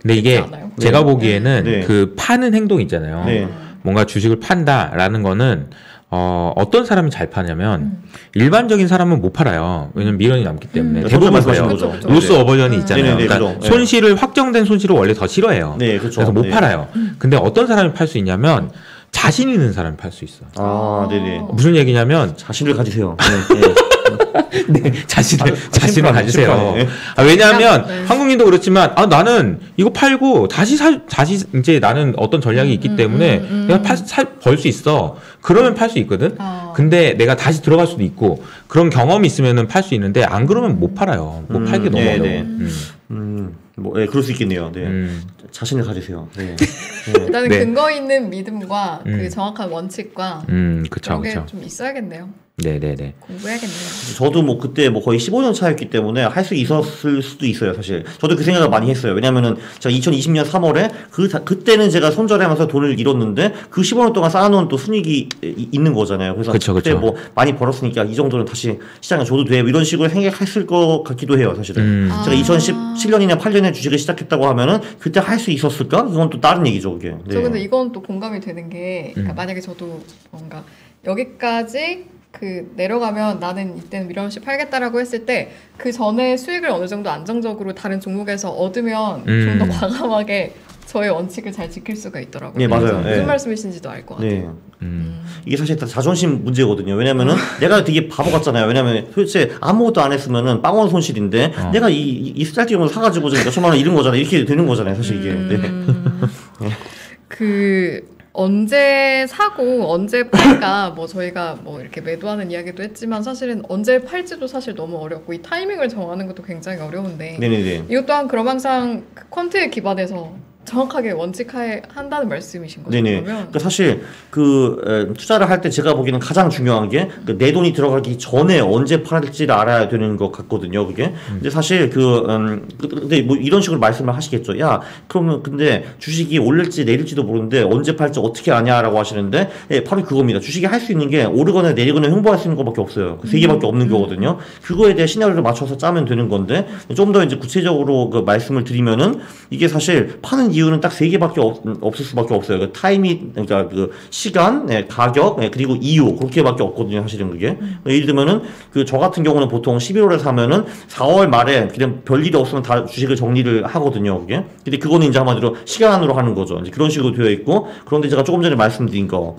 S2: 근데 이게
S1: 않아요?
S2: 제가 보기에는
S3: 네.
S2: 그 파는 행동 있잖아요.
S3: 네.
S2: 뭔가 주식을 판다라는 거는 어떤 사람이 잘 파냐면 일반적인 사람은 못 팔아요. 왜냐면 미련이 남기 때문에 대부분 그래요.
S3: 거죠.
S2: 로스 어버전이 있잖아요.
S3: 네네,
S2: 그러니까
S3: 그죠.
S2: 손실을 확정된 손실을 원래 더 싫어해요.
S3: 네, 그렇죠.
S2: 그래서 못
S3: 네.
S2: 팔아요. 근데 어떤 사람이 팔 수 있냐면 자신 있는 사람이 팔 수 있어.
S3: 네네.
S2: 무슨 얘기냐면
S3: 자신을 가지세요. 네. 네.
S2: 네, 자신을 가지세요.
S3: 심플하네.
S2: 왜냐하면
S1: 네.
S2: 한국인도 그렇지만 나는 이거 팔고 다시 이제 나는 어떤 전략이 있기 때문에 내가 벌 수 있어. 그러면 팔 수 있거든. 근데 내가 다시 들어갈 수도 있고 그런 경험이 있으면은 팔 수 있는데 안 그러면 못 팔아요. 못 팔기 너무 어려워.
S3: 그럴 수 있겠네요. 네. 자신을 가지세요. 네.
S1: 일단은
S2: 네.
S1: 근거 있는 믿음과 그 정확한 원칙과
S2: 그쵸,
S1: 그런 게
S2: 그쵸.
S1: 좀 있어야겠네요.
S2: 네네네.
S1: 공부해야겠네요.
S3: 저도 그때 거의 15년 차였기 때문에 할 수 있었을 수도 있어요, 사실. 저도 그 생각을 많이 했어요. 왜냐면은 제가 2020년 3월에 그때는 제가 손절하면서 돈을 잃었는데 그 15년 동안 쌓아놓은 또 순이익이 있는 거잖아요. 그래서
S2: 그쵸,
S3: 그때
S2: 그쵸.
S3: 많이 벌었으니까 이 정도는 다시 시장에 줘도 돼. 이런 식으로 생각했을 것 같기도 해요, 사실은. 제가 2017년이나 8년에 주식을 시작했다고 하면은 그때 할 수 있었을까? 그건 또 다른 얘기죠, 그게. 네.
S1: 저 근데 이건 또 공감이 되는 게 그러니까 만약에 저도 뭔가 여기까지 내려가면 나는 이때는 미련 없이 팔겠다라고 했을 때 그 전에 수익을 어느 정도 안정적으로 다른 종목에서 얻으면 좀 더 과감하게 저의 원칙을 잘 지킬 수가 있더라고요.
S3: 네, 맞아요.
S1: 무슨
S3: 네.
S1: 말씀이신지도 알 것 같아요.
S3: 네. 이게 사실 다 자존심 문제거든요. 왜냐면은 내가 되게 바보 같잖아요. 왜냐면 도대체 아무것도 안 했으면은 빵원 손실인데 내가 이 쌀띠용을 사가지고 좀 몇천만 원 잃은 거잖아요. 이렇게 되는 거잖아요. 사실 이게. 네.
S1: 언제 사고 언제 팔까 저희가 이렇게 매도하는 이야기도 했지만 사실은 언제 팔지도 사실 너무 어렵고 이 타이밍을 정하는 것도 굉장히 어려운데
S3: 네네네.
S1: 이것 또한 그럼 항상 그 퀀트에 기반해서 정확하게 원칙하에 한다는 말씀이신 거죠?
S3: 네네.
S1: 그러면?
S3: 그러니까 사실 투자를 할 때 제가 보기에는 가장 중요한 게 내 돈이 들어가기 전에 언제 팔을지를 알아야 되는 것 같거든요. 그게. 근데 사실 근데 이런 식으로 말씀을 하시겠죠. 야, 그러면 근데 주식이 오를지 내릴지도 모르는데 언제 팔지 어떻게 아냐라고 하시는데 바로 그겁니다. 주식이 할 수 있는 게 오르거나 내리거나 횡보할 수 있는 것밖에 없어요. 그 세 개밖에 없는 거거든요. 그거에 대해 시나리오를 맞춰서 짜면 되는 건데 좀 더 이제 구체적으로 말씀을 드리면은 이게 사실 파는 이유는 딱 세 개밖에 없을 수밖에 없어요. 그 타이밍, 그러니까 그 시간, 가격, 그리고 이유 그렇게밖에 없거든요. 사실은 그게. 예를 들면은 저 같은 경우는 보통 11월에 사면은 4월 말에 그냥 별일이 없으면 다 주식을 정리를 하거든요. 그게. 근데 그거는 이제 한마디로 시간으로 하는 거죠. 이제 그런 식으로 되어 있고 그런데 제가 조금 전에 말씀드린 거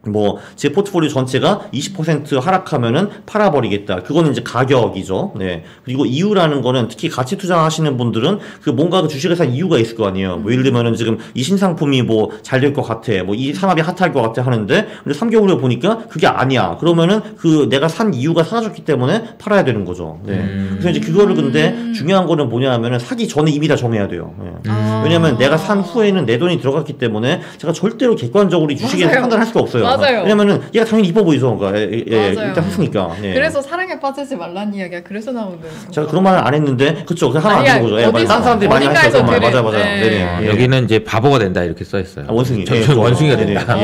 S3: 뭐 제 포트폴리오 전체가 20% 하락하면은 팔아버리겠다. 그거는 이제 가격이죠. 네. 그리고 이유라는 거는 특히 가치 투자하시는 분들은 그 뭔가 그 주식을 산 이유가 있을 거 아니에요. 뭐 예를 들면은 지금 이 신상품이 뭐 잘 될 것 같아. 뭐 이 산업이 핫할 것 같아 하는데 근데 3개월 후에 보니까 그게 아니야. 그러면은 그 내가 산 이유가 사라졌기 때문에 팔아야 되는 거죠. 네. 그래서 이제 그거를 근데 중요한 거는 뭐냐 하면은 사기 전에 이미 다 정해야 돼요. 네. 왜냐면 내가 산 후에는 내 돈이 들어갔기 때문에 제가 절대로 객관적으로 주식에 판단할 수가 없어요.
S1: 맞아요.
S3: 왜냐면은 얘가 당연히 이뻐 보이죠. 그러니까 일단 했으니까. 네.
S1: 그래서 사랑에 빠지지 말라는 이야기가 그래서 나오는
S3: 제가 그런 말을 안 했는데 그쵸. 그 하나 안 되는 거죠. 예, 딴 사람들이 많이 하시죠. 맞아요.
S1: 네.
S2: 여기는 이제 바보가 된다 이렇게 써 있어요.
S3: 원숭이.
S2: 원숭이가 된다.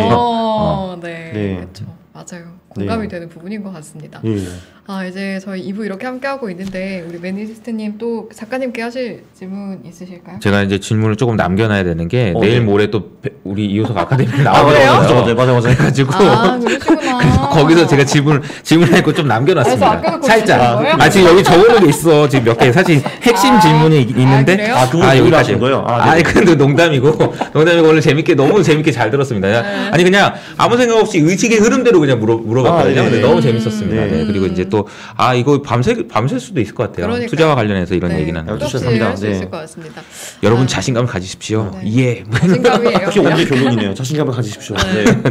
S1: 네. 그렇죠. 맞아요. 공감이 되는 부분인 것 같습니다. 이제 저희 2부 이렇게 함께하고 있는데 우리 매니지스트님 또 작가님께 하실 질문 있으실까요?
S2: 제가 이제 질문을 조금 남겨놔야 되는 게 내일 모레 또 우리 이호석 아카데미
S3: 나와요. 맞아요.
S2: 해가지고
S1: 그러시구나.
S2: 그래서 거기서 제가 질문할 거 좀 남겨놨습니다. 살짝. 지금 여기 적어놓은 게 있어. 지금 몇 개 사실 핵심 질문이 있는데.
S3: 그거 여기까지 하신 거예요?
S2: 근데 농담이고 오늘 너무 재밌게 잘 들었습니다. 아니 그냥 아무 생각 없이 의식의 흐름대로 그냥 물어봤거든요. 근데 너무 재밌었습니다. 네. 그리고 이제 또 이거 밤샐 수도 있을 것 같아요.
S1: 그러니까요.
S2: 투자와 관련해서 이런 얘기는
S1: 할수 있을 것 같습니다.
S2: 여러분 자신감을 가지십시오. 예.
S1: 자신감이에요.
S3: 그게 오늘 결론이네요. 자신감을 가지십시오.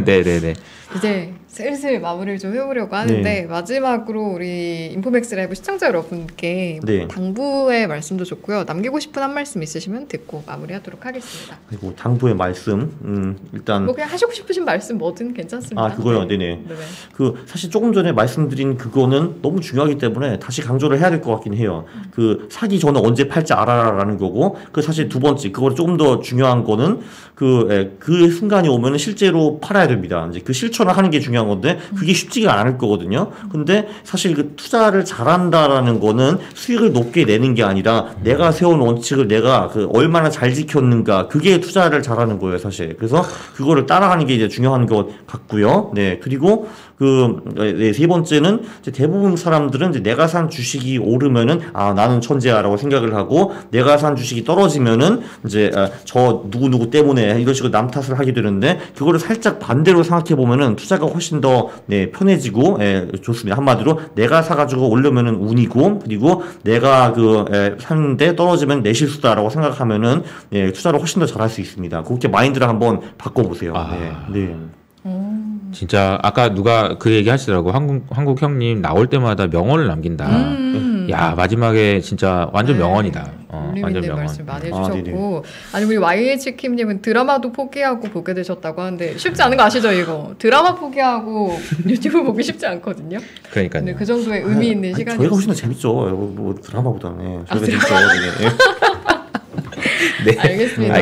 S2: 네.
S1: 이제 슬슬 마무리를 좀 해보려고 하는데 마지막으로 우리 인포맥스 라이브 시청자 여러분께 당부의 말씀도 좋고요. 남기고 싶은 한 말씀 있으시면 듣고 마무리하도록 하겠습니다.
S3: 그리고 당부의 말씀 일단
S1: 뭐 그냥 하시고 싶으신 말씀 뭐든 괜찮습니다.
S3: 그거요. 네네. 그 사실 조금 전에 말씀드린 그거는 너무 중요하기 때문에 다시 강조를 해야 될 것 같긴 해요. 그 사기 전에 언제 팔지 알아라라는 거고 그 사실 두 번째 그거를 조금 더 중요한 거는 그 순간이 오면은 실제로 팔아야 됩니다. 이제 그 실천을 하는 게 중요한 건데 그게 쉽지가 않을 거거든요. 근데 사실 그 투자를 잘한다라는 거는 수익을 높게 내는 게 아니라 내가 세운 원칙을 내가 얼마나 잘 지켰는가 그게 투자를 잘하는 거예요, 사실. 그래서 그거를 따라가는 게 이제 중요한 것 같고요. 네. 그리고 세 번째는 이제 대부분 사람들은 이제 내가 산 주식이 오르면은 나는 천재야라고 생각을 하고 내가 산 주식이 떨어지면은 이제 저 누구 때문에 이런 식으로 남 탓을 하게 되는데 그거를 살짝 반대로 생각해 보면은 투자가 훨씬 더 편해지고 좋습니다. 한마디로 내가 사가지고 오르면은 운이고 그리고 내가 샀는데 떨어지면 내 실수다라고 생각하면은 투자를 훨씬 더 잘할 수 있습니다. 그렇게 마인드를 한번 바꿔보세요. 네.
S2: 진짜 아까 누가 그 얘기 하시더라고. 한국 형님 나올 때마다 명언을 남긴다. 야 마지막에 진짜 완전 명언이다.
S1: 완전 명언. 말씀 많이 해주셨고 아니 우리 YH킴님은 드라마도 포기하고 보게 되셨다고 하는데 쉽지 않은 거 아시죠 이거? 드라마 포기하고 유튜브 보기 쉽지 않거든요.
S2: 그러니까요.
S1: 근데 그 정도의 의미 있는 시간이
S3: 저희가 훨씬 더 재밌죠. 뭐 드라마보다는.
S1: 네. 알겠습니다.